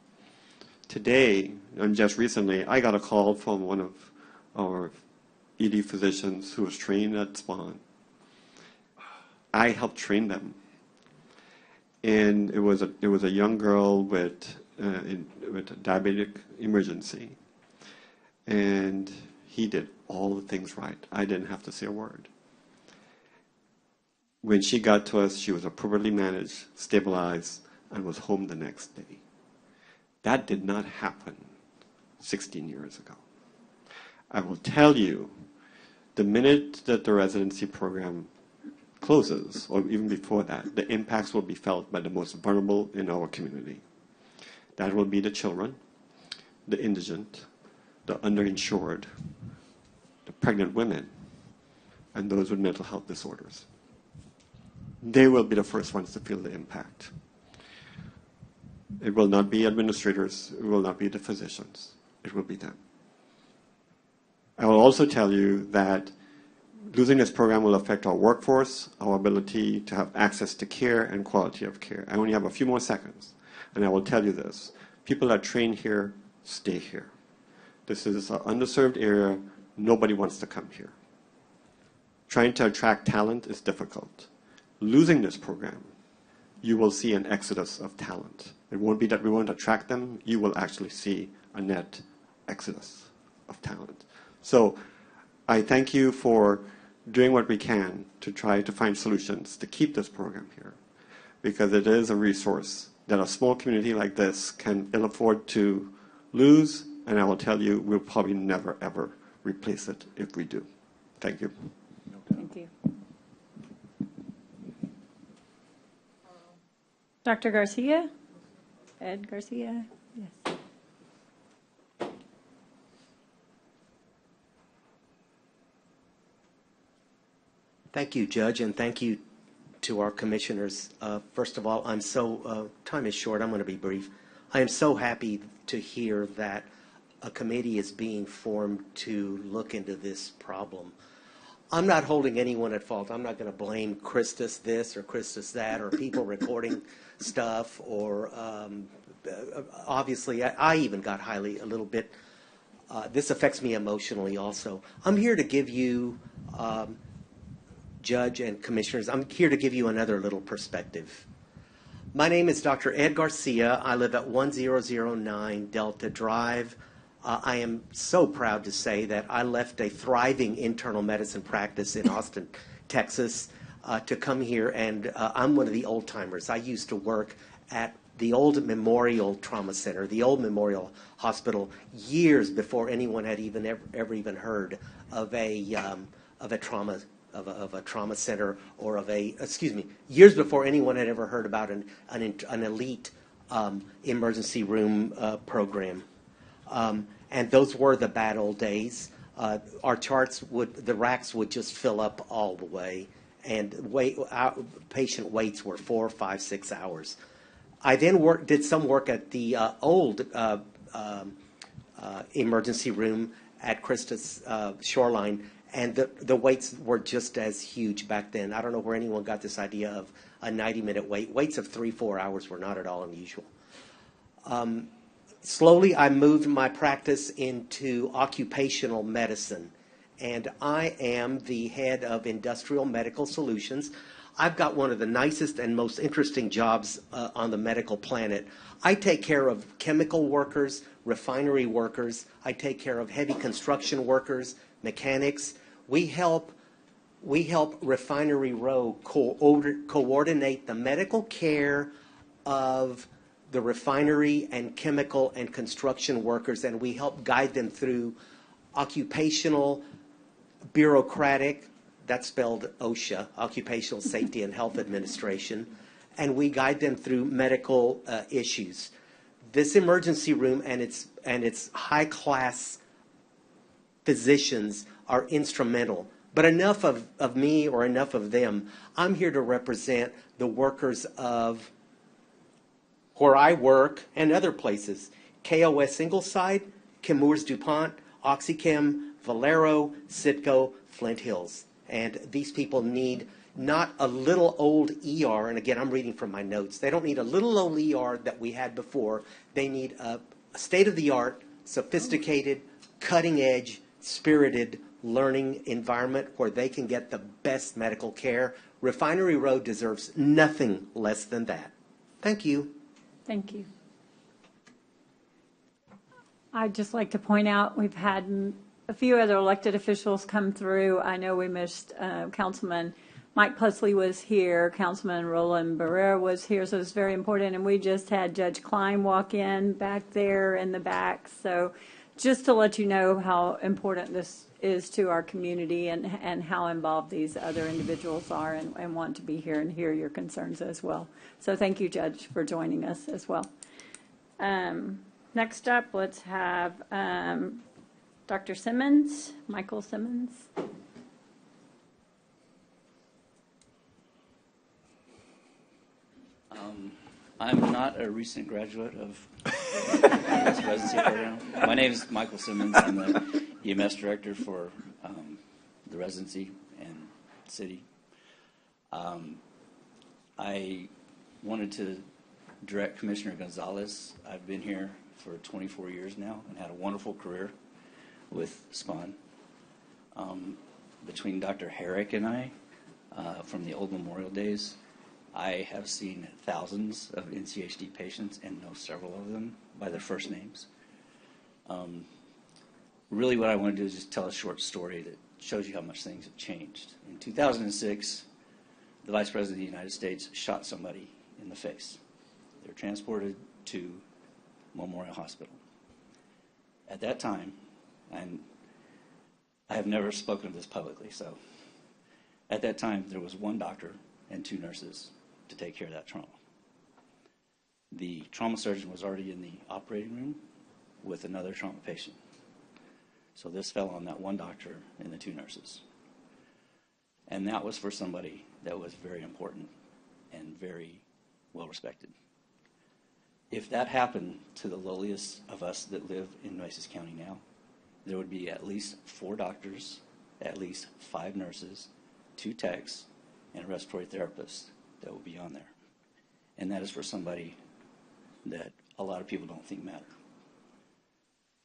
Today, and just recently, I got a call from one of our ED physicians who was trained at SPAWN. I helped train them. And it was a young girl with a diabetic emergency. And he did all the things right. I didn't have to say a word. When she got to us, she was appropriately managed, stabilized, and was home the next day. That did not happen 16 years ago. I will tell you, the minute that the residency program closes, or even before that, the impacts will be felt by the most vulnerable in our community. That will be the children, the indigent, the underinsured, the pregnant women, and those with mental health disorders. They will be the first ones to feel the impact. It will not be administrators, it will not be the physicians, it will be them. I will also tell you that losing this program will affect our workforce, our ability to have access to care and quality of care. I only have a few more seconds, and I will tell you this. People that train here, stay here. This is an underserved area. Nobody wants to come here. Trying to attract talent is difficult. Losing this program, you will see an exodus of talent. It won't be that we won't attract them. You will actually see a net exodus of talent. So I thank you for doing what we can to try to find solutions to keep this program here, because it is a resource that a small community like this can ill afford to lose, and I will tell you, we'll probably never, ever replace it if we do. Thank you.
Thank you. Dr. Garcia? Ed Garcia? Yes.
Thank you, Judge, and thank you to our commissioners. First of all, time is short, I'm going to be brief. I am so happy to hear that a committee is being formed to look into this problem. I'm not holding anyone at fault. I'm not going to blame Christus this or Christus that or people recording stuff or obviously I even got highly a little bit. This affects me emotionally also. I'm here to give you, Judge and Commissioners, I'm here to give you another little perspective. My name is Dr. Ed Garcia. I live at 1009 Delta Drive. I am so proud to say that I left a thriving internal medicine practice in Austin, Texas, to come here, and I'm one of the old timers. I used to work at the old Memorial Trauma Center, the old Memorial Hospital, years before anyone had ever even heard of a trauma center, or years before anyone had ever heard about an elite emergency room program. And those were the bad old days. Our the racks would just fill up all the way, and patient waits were 4, 5, 6 hours. I then did some work at the old emergency room at Christus Shoreline, and the waits were just as huge back then. I don't know where anyone got this idea of a 90-minute wait. Waits of 3, 4 hours were not at all unusual. Slowly, I moved my practice into occupational medicine, and I am the head of Industrial Medical Solutions. I've got one of the nicest and most interesting jobs on the medical planet. I take care of chemical workers, refinery workers. I take care of heavy construction workers, mechanics. We help Refinery Row coordinate the medical care of the refinery and chemical and construction workers, and we help guide them through occupational, bureaucratic, that's spelled OSHA, Occupational Safety and Health Administration, and we guide them through medical issues. This emergency room and its high-class physicians are instrumental. But enough of me or enough of them. I'm here to represent the workers of where I work and other places. KOS Ingleside, Chemours DuPont, OxyChem, Valero, Citgo, Flint Hills. And these people need not a little old ER, and again, I'm reading from my notes. They don't need a little old ER that we had before. They need a state-of-the-art, sophisticated, cutting-edge, spirited learning environment where they can get the best medical care. Refinery Road deserves nothing less than that. Thank you.
Thank you. I'd just like to point out we've had a few other elected officials come through. I know we missed Councilman Mike Plessley was here, Councilman Roland Barrera was here, so it's very important. And we just had Judge Klein walk in back there in the back. So just to let you know how important this is to our community and how involved these other individuals are and want to be here and hear your concerns as well. So thank you, Judge, for joining us as well. Next up, let's have Dr. Simmons, Michael Simmons.
I'm not a recent graduate of this residency program. My name is Michael Simmons. I'm the EMS director for the residency and city. I wanted to direct Commissioner Gonzalez. I've been here for 24 years now and had a wonderful career with SPON. Between Dr. Herrick and I, from the old Memorial days, I have seen thousands of NCHD patients and know several of them by their first names. Really what I want to do is just tell a short story that shows you how much things have changed. In 2006, the Vice President of the United States shot somebody in the face. They were transported to Memorial Hospital. At that time, and I have never spoken of this publicly, so at that time there was one doctor and 2 nurses to take care of that trauma. The trauma surgeon was already in the operating room with another trauma patient. So this fell on that one doctor and the 2 nurses. And that was for somebody that was very important and very well respected. If that happened to the lowliest of us that live in Nueces County now, there would be at least 4 doctors, at least 5 nurses, 2 techs, and a respiratory therapist that will be on there. And that is for somebody that a lot of people don't think matter.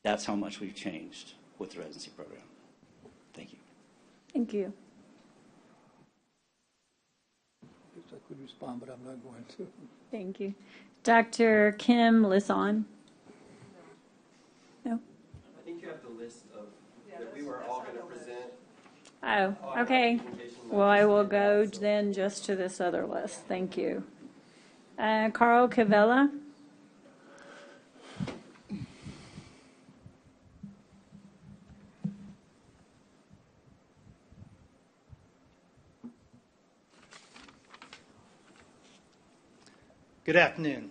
That's how much we've changed with the residency program. Thank you.
Thank you.
I guess I could respond, but I'm not going to.
Thank you. Dr. Kim Lisson. No?
the list of, that we were all going to present.
Oh, okay. Well, I will go then just to this other list. Thank you. Carl Cavella.
Good afternoon.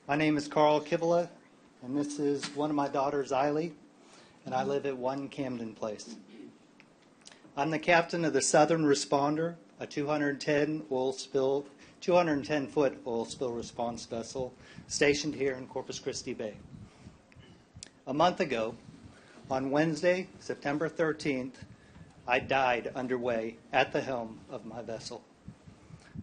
My name is Carl Kivela, and this is one of my daughters, Eiley, and I live at 1 Camden Place. I'm the captain of the Southern Responder, a 210-foot oil spill response vessel stationed here in Corpus Christi Bay. A month ago, on Wednesday, September 13th, I died underway at the helm of my vessel.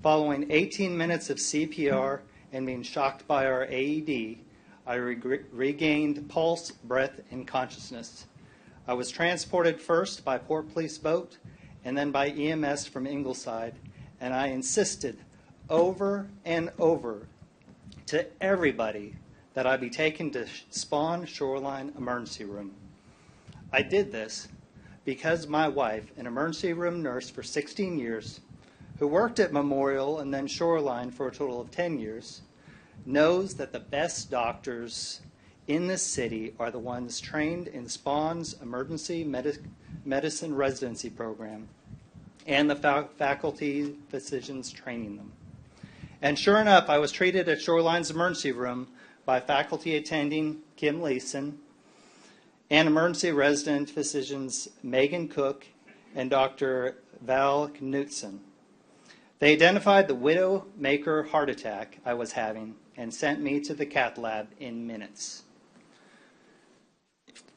Following 18 minutes of CPR and being shocked by our AED, I regained pulse, breath, and consciousness. I was transported first by Port Police boat and then by EMS from Ingleside, and I insisted over and over to everybody that I be taken to Spawn Shoreline Emergency Room. I did this because my wife, an emergency room nurse for 16 years, who worked at Memorial and then Shoreline for a total of 10 years, knows that the best doctors in this city are the ones trained in Spawn's emergency medicine residency program and the faculty physicians training them. And sure enough, I was treated at Shoreline's emergency room by faculty attending Kim Leeson and emergency resident physicians Megan Cook and Dr. Val Knutson. They identified the widowmaker heart attack I was having and sent me to the cath lab in minutes.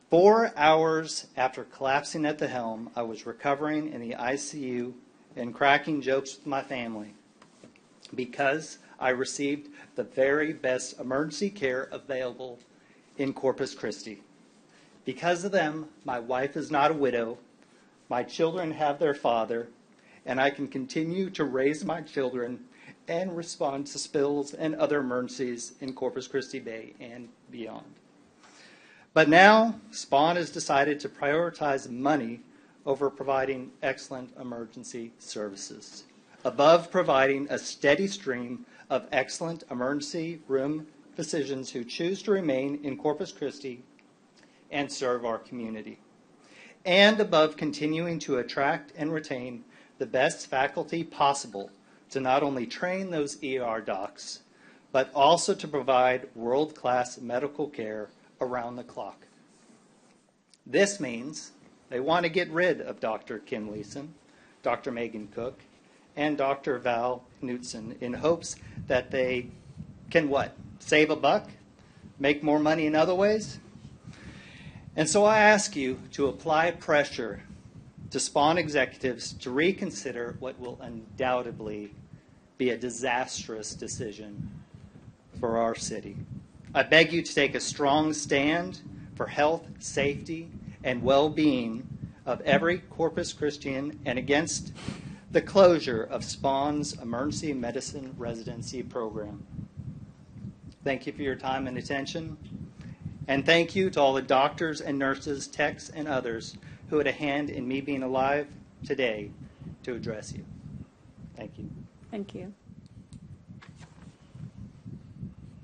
4 hours after collapsing at the helm, I was recovering in the ICU and cracking jokes with my family because I received the very best emergency care available in Corpus Christi. Because of them, my wife is not a widow, my children have their father, and I can continue to raise my children and respond to spills and other emergencies in Corpus Christi Bay and beyond. But now, Spawn has decided to prioritize money over providing excellent emergency services, above providing a steady stream of excellent emergency room physicians who choose to remain in Corpus Christi and serve our community, and above continuing to attract and retain the best faculty possible to not only train those ER docs, but also to provide world-class medical care around the clock. This means they want to get rid of Dr. Kim Leeson, Dr. Megan Cook, and Dr. Val Knutson in hopes that they can what? Save a buck? Make more money in other ways? And so I ask you to apply pressure to Spawn executives to reconsider what will undoubtedly be a disastrous decision for our city. I beg you to take a strong stand for health, safety, and well-being of every Corpus Christian and against the closure of Spawn's emergency medicine residency program. Thank you for your time and attention. And thank you to all the doctors and nurses, techs, and others who had a hand in me being alive today to address you. Thank you.
Thank you.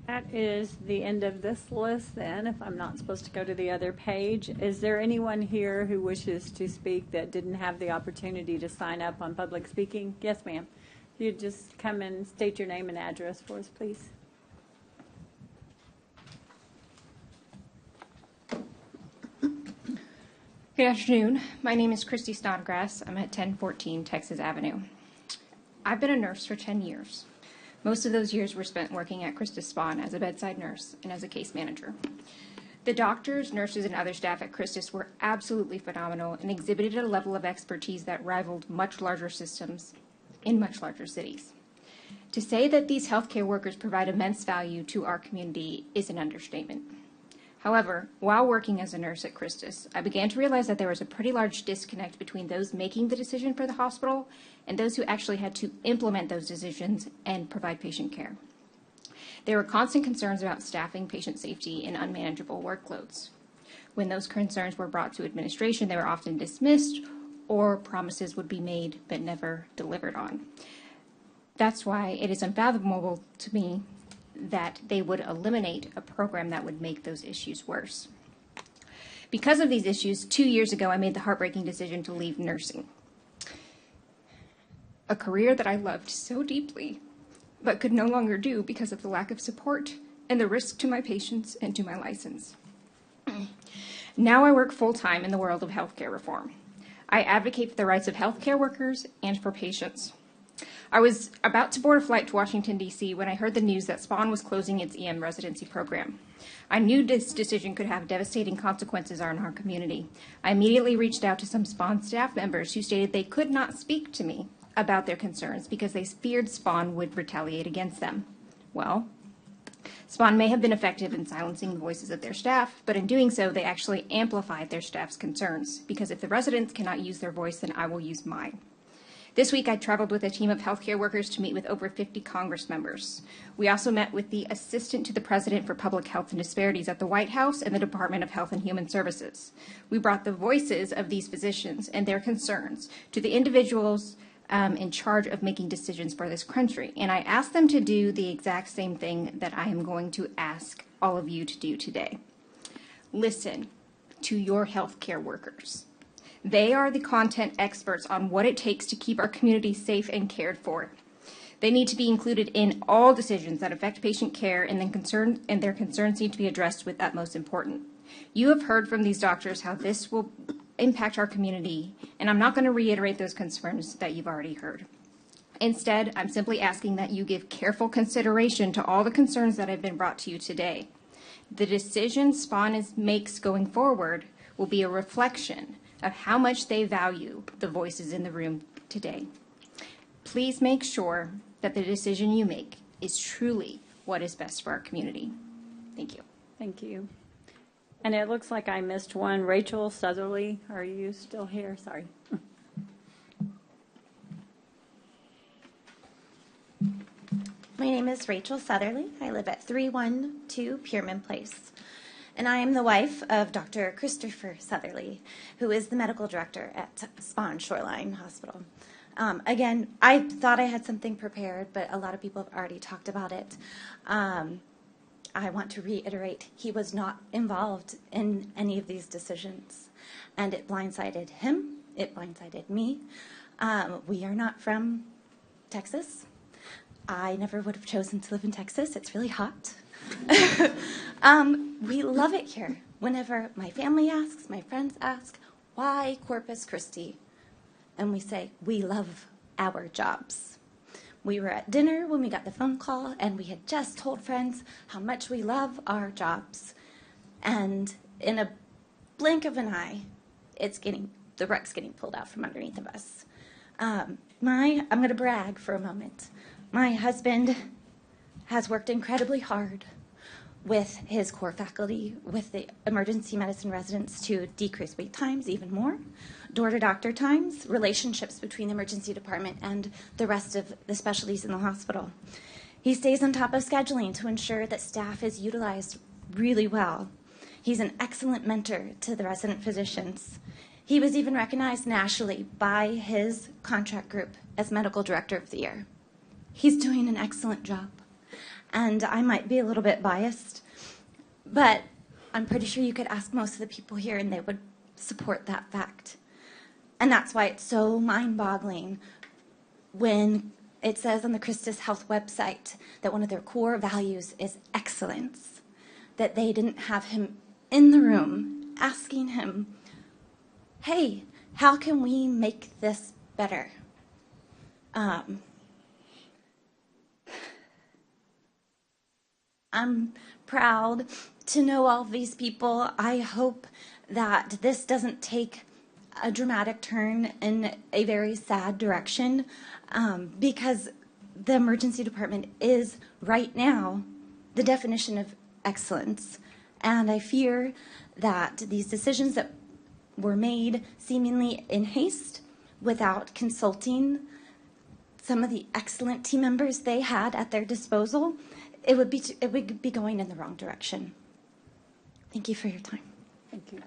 That is the end of this list then, if I'm not supposed to go to the other page. Is there anyone here who wishes to speak that didn't have the opportunity to sign up on public speaking? Yes, ma'am. If you'd just come and state your name and address for us, please.
Good afternoon. My name is Christy Snodgrass. I'm at 1014 Texas Avenue. I've been a nurse for 10 years. Most of those years were spent working at Christus Spawn as a bedside nurse and as a case manager. The doctors, nurses, and other staff at Christus were absolutely phenomenal and exhibited a level of expertise that rivaled much larger systems in much larger cities. To say that these healthcare workers provide immense value to our community is an understatement. However, while working as a nurse at Christus, I began to realize that there was a pretty large disconnect between those making the decision for the hospital and those who actually had to implement those decisions and provide patient care. There were constant concerns about staffing, patient safety, and unmanageable workloads. When those concerns were brought to administration, they were often dismissed or promises would be made but never delivered on. That's why it is unfathomable to me that they would eliminate a program that would make those issues worse. Because of these issues, 2 years ago, I made the heartbreaking decision to leave nursing, a career that I loved so deeply, but could no longer do because of the lack of support and the risk to my patients and to my license. Now I work full-time in the world of healthcare reform. I advocate for the rights of healthcare workers and for patients. I was about to board a flight to Washington, D.C. when I heard the news that Spawn was closing its EM residency program. I knew this decision could have devastating consequences on our community. I immediately reached out to some Spawn staff members who stated they could not speak to me about their concerns because they feared Spawn would retaliate against them. Well, Spawn may have been effective in silencing the voices of their staff, but in doing so, they actually amplified their staff's concerns, because if the residents cannot use their voice, then I will use mine. This week, I traveled with a team of healthcare workers to meet with over 50 Congress members. We also met with the Assistant to the President for Public Health and Disparities at the White House and the Department of Health and Human Services. We brought the voices of these physicians and their concerns to the individuals in charge of making decisions for this country. And I asked them to do the exact same thing that I am going to ask all of you to do today. Listen to your healthcare workers. They are the content experts on what it takes to keep our community safe and cared for. They need to be included in all decisions that affect patient care, and their concerns need to be addressed with utmost importance. You have heard from these doctors how this will impact our community, and I'm not going to reiterate those concerns that you've already heard. Instead, I'm simply asking that you give careful consideration to all the concerns that have been brought to you today. The decision Spawn makes going forward will be a reflection of how much they value the voices in the room today. Please make sure that the decision you make is truly what is best for our community. Thank you.
Thank you. And it looks like I missed one. Rachel Southerly, are you still here? Sorry.
My name is Rachel Southerly. I live at 312 Pierman Place. And I am the wife of Dr. Christopher Southerly, who is the medical director at Spawn Shoreline Hospital. Again, I thought I had something prepared, but a lot of people have already talked about it. I want to reiterate, he was not involved in any of these decisions, and it blindsided him, it blindsided me. We are not from Texas. I never would have chosen to live in Texas. It's really hot. We love it here. Whenever my family asks, my friends ask, why Corpus Christi? And we say, we love our jobs. We were at dinner when we got the phone call, and we had just told friends how much we love our jobs. And in a blink of an eye, the rug's getting pulled out from underneath of us. I'm going to brag for a moment. My husband has worked incredibly hard with his core faculty, with the emergency medicine residents, to decrease wait times even more, door-to-doctor times, relationships between the emergency department and the rest of the specialties in the hospital. He stays on top of scheduling to ensure that staff is utilized really well. He's an excellent mentor to the resident physicians. He was even recognized nationally by his contract group as Medical Director of the Year. He's doing an excellent job. And I might be a little bit biased, but I'm pretty sure you could ask most of the people here and they would support that fact. And that's why it's so mind-boggling when it says on the Christus Health website that one of their core values is excellence, that they didn't have him in the room asking him, hey, how can we make this better? I'm proud to know all of these people. I hope that this doesn't take a dramatic turn in a very sad direction, because the emergency department is right now the definition of excellence. And I fear that these decisions that were made seemingly in haste without consulting some of the excellent team members they had at their disposal, it would be going in the wrong direction. Thank you for your time.
Thank you.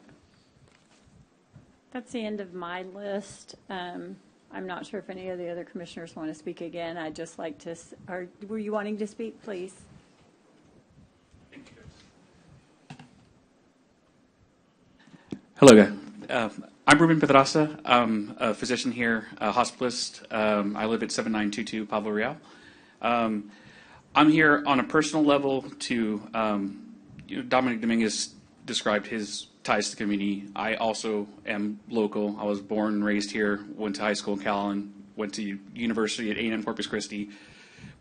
That's the end of my list. I'm not sure if any of the other commissioners want to speak again. I'd just like to, or were you wanting to speak, please?
Hello, I'm Ruben Pedraza. I'm a physician here, a hospitalist. I live at 7922 Pablo Real. I'm here on a personal level to, Dominic Dominguez described his ties to the community. I also am local. I was born and raised here, went to high school in Callan, went to university at A&M Corpus Christi,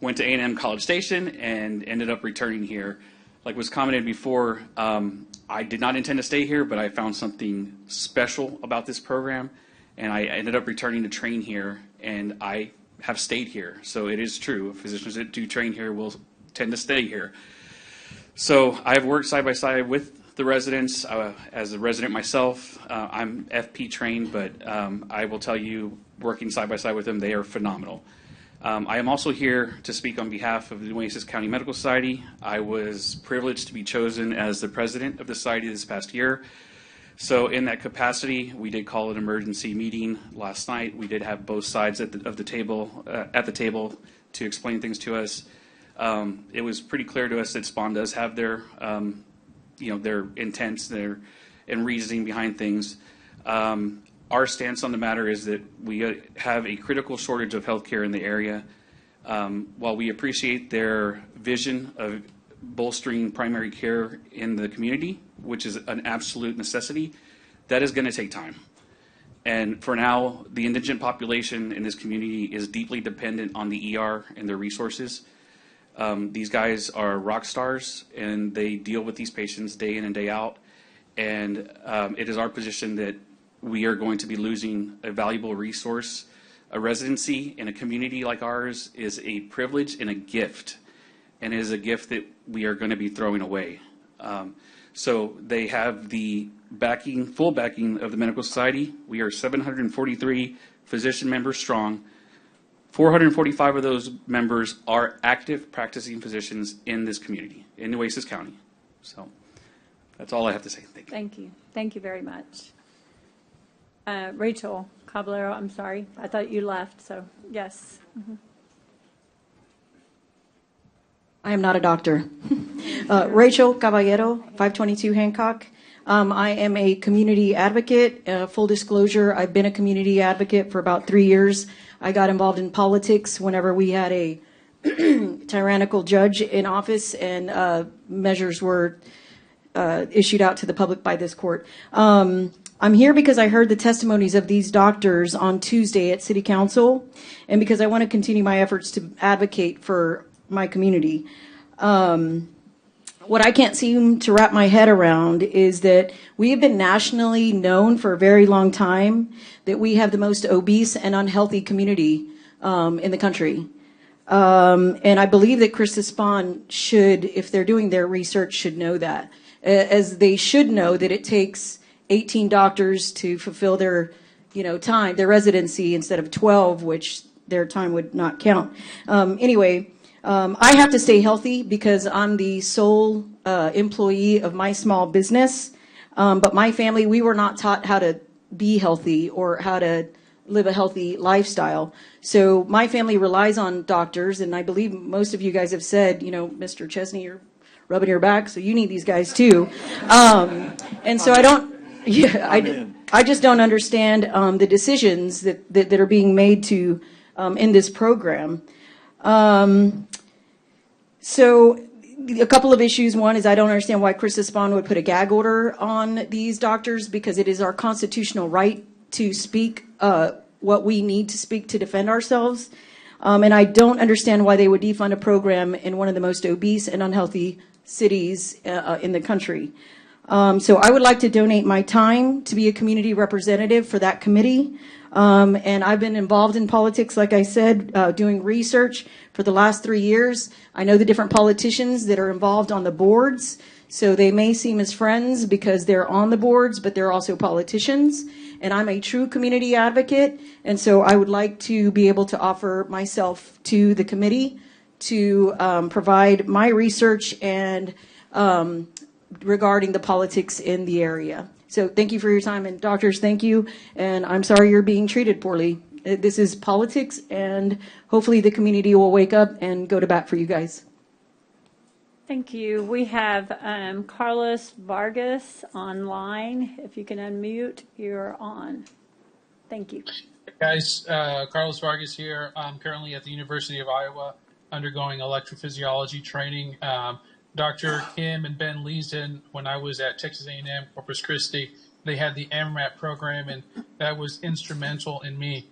went to A&M College Station, and ended up returning here. Like was commented before, I did not intend to stay here, but I found something special about this program, and I ended up returning to train here, and I have stayed here. So it is true. Physicians that do train here will tend to stay here. So I've worked side by side with the residents. As a resident myself, I'm FP trained, but I will tell you, working side by side with them, they are phenomenal. I am also here to speak on behalf of the Nueces County Medical Society. I was privileged to be chosen as the president of the society this past year. So in that capacity, we did call an emergency meeting last night. We did have both sides at the table to explain things to us. It was pretty clear to us that SPAWN does have their, their intents, and reasoning behind things. Our stance on the matter is that we have a critical shortage of healthcare in the area. While we appreciate their vision of bolstering primary care in the community, which is an absolute necessity, that is going to take time. And for now, the indigent population in this community is deeply dependent on the ER and their resources. These guys are rock stars, and they deal with these patients day in and day out. And it is our position that we are going to be losing a valuable resource. A residency in a community like ours is a privilege and a gift, and it is a gift that we are going to be throwing away. So they have the backing, full backing of the Medical Society. We are 743 physician members strong. 445 of those members are active practicing physicians in this community, in Nueces County. So that's all I have to say. Thank you.
Thank you. Thank you very much. Rachel Caballero, I'm sorry. I thought you left, so yes. Mm-hmm.
I am not a doctor. Rachel Caballero, 522 Hancock. I am a community advocate. Full disclosure, I've been a community advocate for about 3 years. I got involved in politics whenever we had a tyrannical judge in office, and measures were issued out to the public by this court. I'm here because I heard the testimonies of these doctors on Tuesday at City Council, and because I want to continue my efforts to advocate for my community. What I can't seem to wrap my head around is that we have been nationally known for a very long time that we have the most obese and unhealthy community in the country. And I believe that Christus Spawn should, if they're doing their research, should know that. As they should know that it takes 18 doctors to fulfill their, time, their residency, instead of 12, which their time would not count. Anyway, I have to stay healthy because I'm the sole employee of my small business. But my family, we were not taught how to be healthy or how to live a healthy lifestyle. So my family relies on doctors, and I believe most of you guys have said, Mr. Chesney, you're rubbing your back, so you need these guys too. And so I just don't understand the decisions that are being made to in this program. So a couple of issues. One is I don't understand why Christus Spawn would put a gag order on these doctors, because it is our constitutional right to speak what we need to speak to defend ourselves. And I don't understand why they would defund a program in one of the most obese and unhealthy cities in the country. So I would like to donate my time to be a community representative for that committee. And I've been involved in politics, like I said, doing research for the last 3 years. I know the different politicians that are involved on the boards. So they may seem as friends because they're on the boards, but they're also politicians. And I'm a true community advocate. And so I would like to be able to offer myself to the committee to provide my research and regarding the politics in the area. So thank you for your time, and doctors, thank you. And I'm sorry you're being treated poorly. This is politics, and hopefully the community will wake up and go to bat for you guys.
Thank you. We have Carlos Vargas online. If you can unmute, you're on. Thank you.
Guys, Carlos Vargas here. I'm currently at the University of Iowa undergoing electrophysiology training. Dr. Kim and Ben Leeson, when I was at Texas A&M Corpus Christi, they had the AMRAP program, and that was instrumental in me,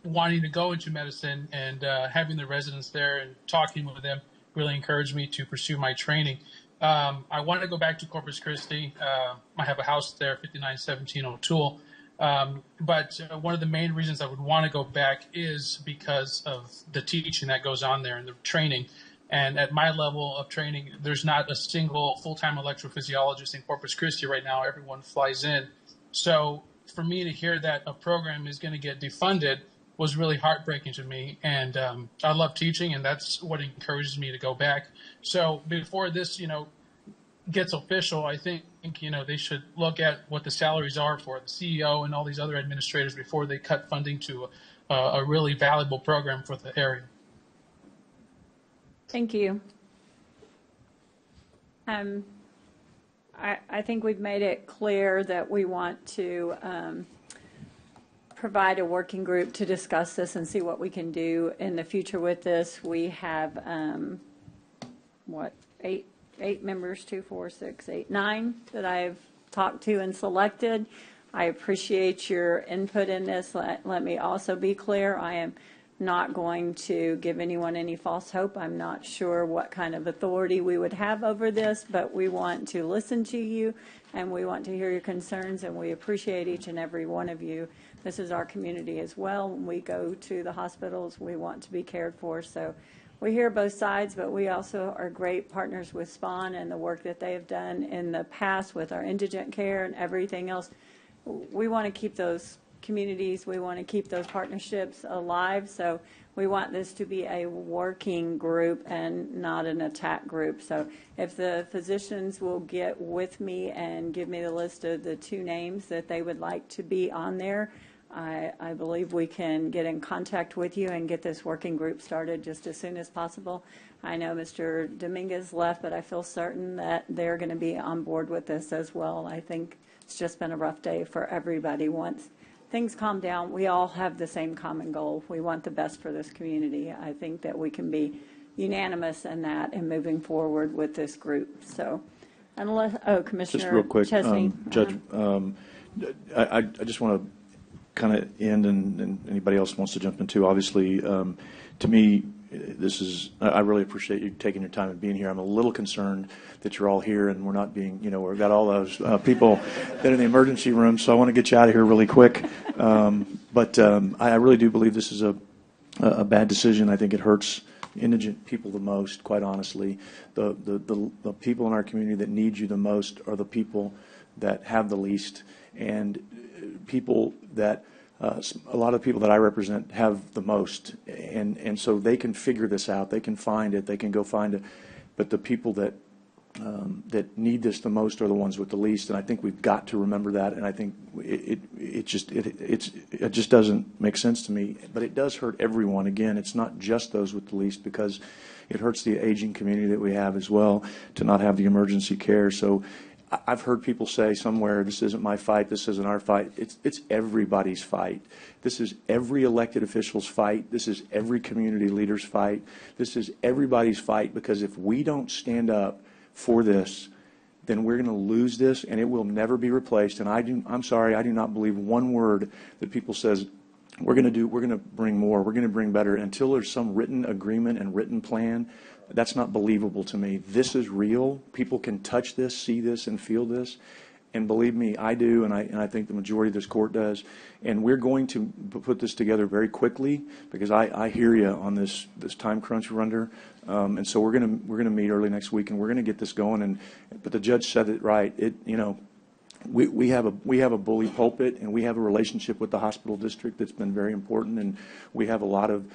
wanting to go into medicine, and having the residents there and talking with them really encouraged me to pursue my training. I want to go back to Corpus Christi. I have a house there, 5917 O'Toole. But one of the main reasons I would want to go back is because of the teaching that goes on there and the training. And at my level of training, there's not a single full-time electrophysiologist in Corpus Christi right now. Everyone flies in. So for me to hear that a program is going to get defunded was really heartbreaking to me. And I love teaching, and that's what encourages me to go back. So before this, gets official, I think, they should look at what the salaries are for the CEO and all these other administrators before they cut funding to a really valuable program for the area.
Thank you. I think we've made it clear that we want to provide a working group to discuss this and see what we can do in the future with this. We have, eight members, 2, 4, 6, 8, 9 that I've talked to and selected. I appreciate your input in this. Let me also be clear, I am not going to give anyone any false hope. I'm not sure what kind of authority we would have over this, but we want to listen to you, and we want to hear your concerns, and we appreciate each and every one of you. This is our community as well. When we go to the hospitals, we want to be cared for. So we hear both sides, but we also are great partners with SPAWN and the work that they have done in the past with our indigent care and everything else. We want to keep those communities, we want to keep those partnerships alive. So we want this to be a working group and not an attack group. So if the physicians will get with me and give me the list of the 2 names that they would like to be on there, I believe we can get in contact with you and get this working group started just as soon as possible. I know Mr. Dominguez left, but I feel certain that they're going to be on board with this as well. I think it's just been a rough day for everybody. Once things calm down, we all have the same common goal. We want the best for this community. I think that we can be unanimous in that and moving forward with this group. So unless, Commissioner
just real quick,
Chesney.
Judge, I just want to kind of end, and anybody else wants to jump in too. Obviously, to me, this is, I really appreciate you taking your time and being here. I'm a little concerned that you're all here and we're not being, we've got all those people that are in the emergency room, so I want to get you out of here really quick. But I really do believe this is a bad decision. I think it hurts indigent people the most, quite honestly. The people in our community that need you the most are the people that have the least, and people that a lot of people that I represent have the most, and so they can figure this out. They can find it. They can go find it. But the people that that need this the most are the ones with the least, and I think we've got to remember that. And I think it just doesn't make sense to me. But it does hurt everyone. Again, it's not just those with the least, because it hurts the aging community that we have as well to not have the emergency care. So I've heard people say somewhere, this isn't my fight, this isn't our fight. It's everybody's fight. This is every elected official's fight. This is every community leader's fight. This is everybody's fight, because if we don't stand up for this, then we're going to lose this, and it will never be replaced. And I'm sorry, I do not believe one word that people says, we're going to bring more, we're going to bring better, until there's some written agreement and written plan. That's not believable to me. This is real. People can touch this, see this, and feel this. And believe me, I do, and I think the majority of this court does. And we're going to put this together very quickly, because I hear you on this time crunch we're under. And so we're gonna meet early next week, and we're gonna get this going. But the judge said it right. we have a bully pulpit, and we have a relationship with the hospital district that's been very important, and we have a lot of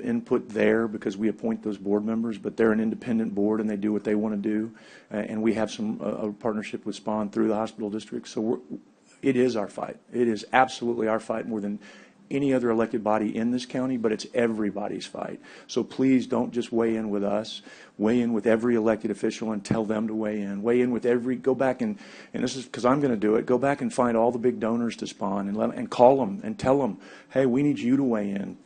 input there because we appoint those board members, but they're an independent board and they do what they want to do, and we have a partnership with SPAWN through the hospital district. So it is our fight. It is absolutely our fight more than any other elected body in this county, but it's everybody's fight. So please don't just weigh in with us. Weigh in with every elected official and tell them to weigh in. Weigh in with go back and this is because I'm going to do it, go back and find all the big donors to SPAWN and call them and tell them, hey, we need you to weigh in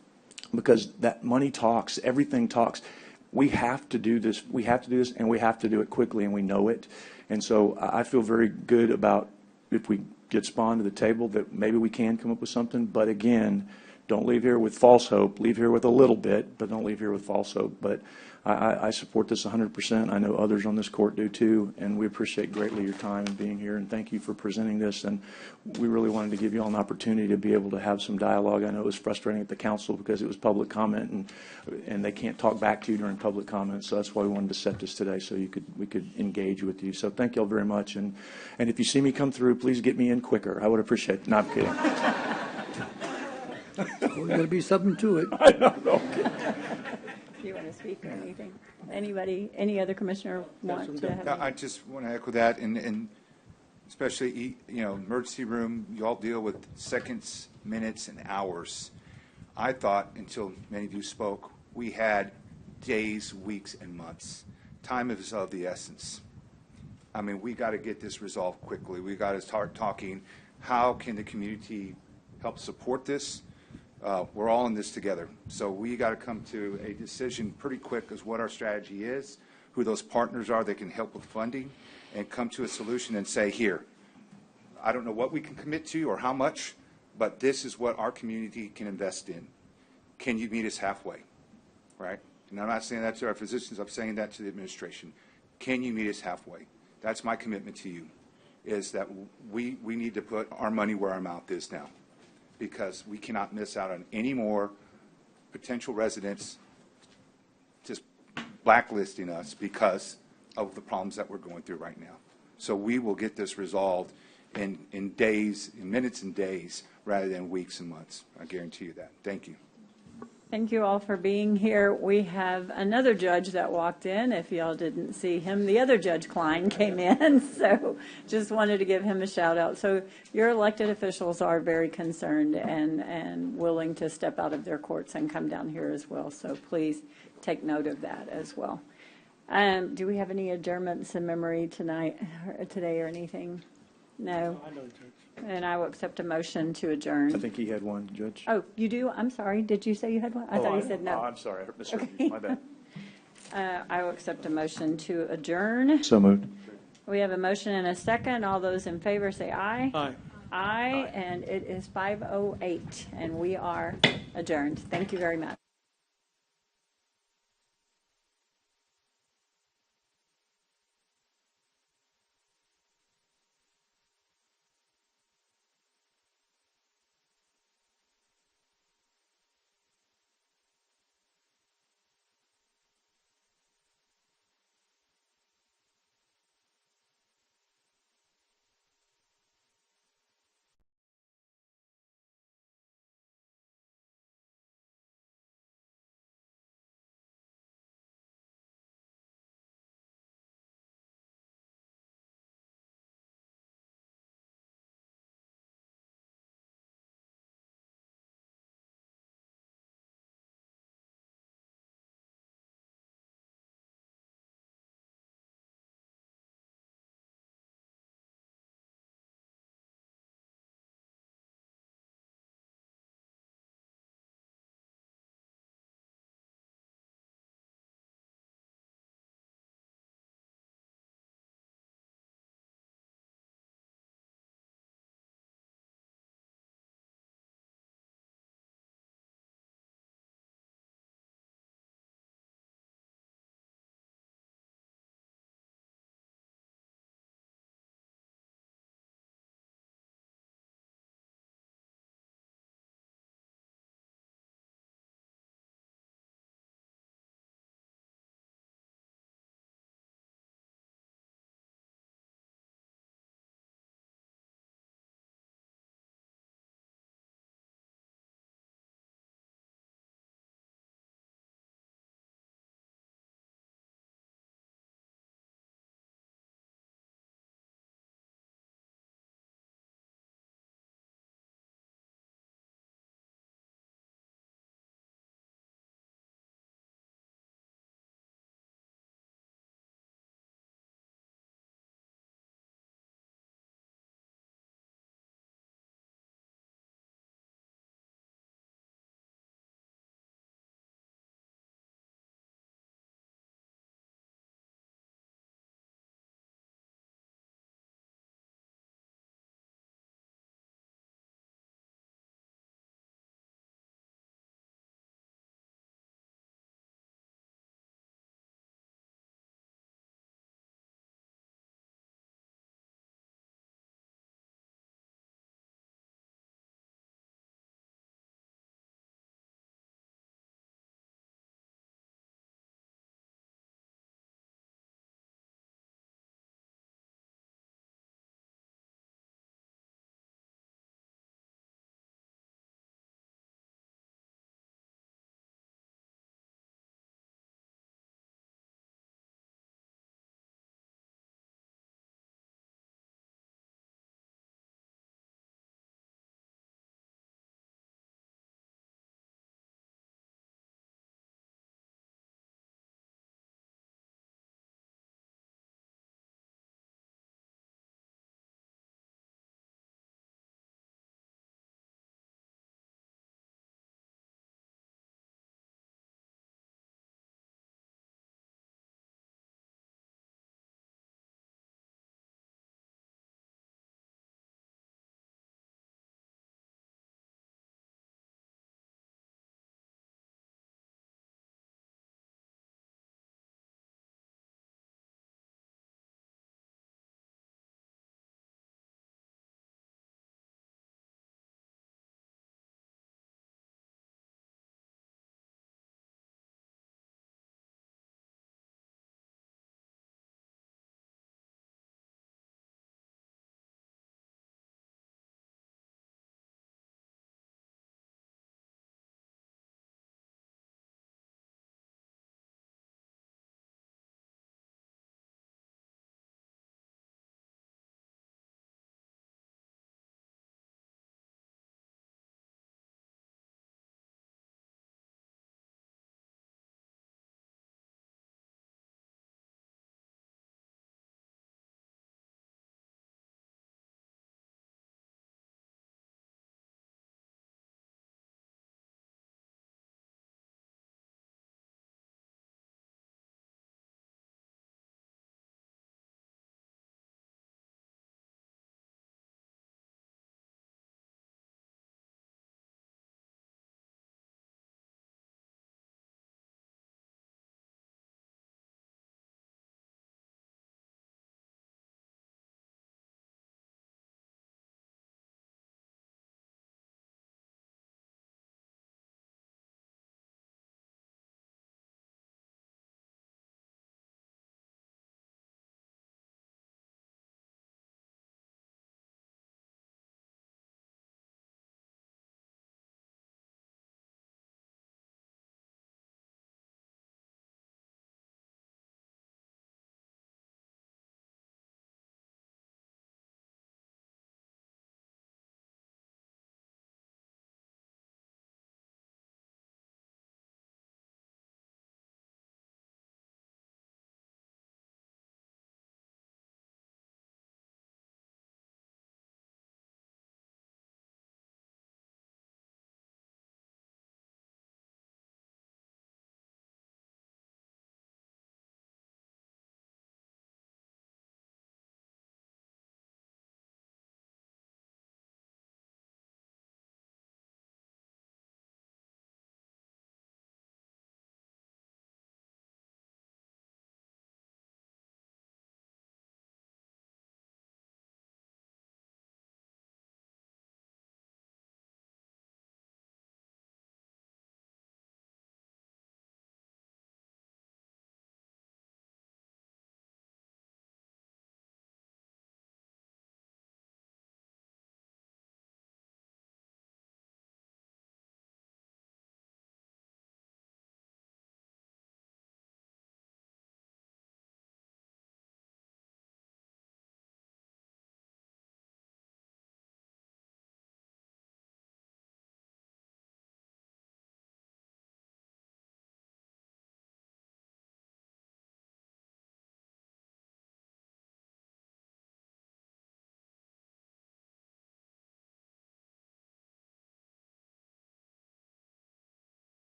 because that money talks, everything talks. We have to do this. We have to do this, and we have to do it quickly, and we know it. And so I feel very good about if we get SPAWN to the table that maybe we can come up with something. But again, don't leave here with false hope. Leave here with a little bit, but don't leave here with false hope. But I support this 100%. I know others on this court do too, and we appreciate greatly your time and being here, and thank you for presenting this. And we really wanted to give you all an opportunity to be able to have some dialogue. I know it was frustrating at the council because it was public comment, and they can't talk back to you during public comment. So that's why we wanted to set this today so we could engage with you. So thank you all very much. And if you see me come through, please get me in quicker. I would appreciate it. No, I'm kidding.
Well, there's got to be something to it.
I don't know.
Do you want to speak or anything? Anybody, any other commissioner want to have?
I just want to echo that, and especially, emergency room, you all deal with seconds, minutes, and hours. I thought, until many of you spoke, we had days, weeks, and months. Time is of the essence. I mean, we got to get this resolved quickly. We got to start talking, how can the community help support this? We're all in this together. So we got to come to a decision pretty quick as what our strategy is, who those partners are that can help with funding, and come to a solution and say, here, I don't know what we can commit to or how much, but this is what our community can invest in. Can you meet us halfway, right? And I'm not saying that to our physicians, I'm saying that to the administration. Can you meet us halfway? That's my commitment to you, is that we need to put our money where our mouth is now, because we cannot miss out on any more potential residents just blacklisting us because of the problems that we're going through right now. So we will get this resolved in days, in minutes and days, rather than weeks and months. I guarantee you that. Thank you.
Thank you all for being here. We have another judge that walked in. If y'all didn't see him, the other Judge Klein came in, so just wanted to give him a shout out. So your elected officials are very concerned and willing to step out of their courts and come down here as well. So please take note of that as well. Do we have any adjournments in memory today or anything? No. And I will accept a motion to adjourn.
I think he had one, Judge.
Oh, you do? I'm sorry. Did you say you had one? I thought you said no.
Oh, I'm sorry. I misheard
Okay.
you. My bad.
I will accept a motion to adjourn.
So moved.
We have a motion and a second. All those in favor say aye.
Aye.
Aye, and it is 5:08, and we are adjourned. Thank you very much.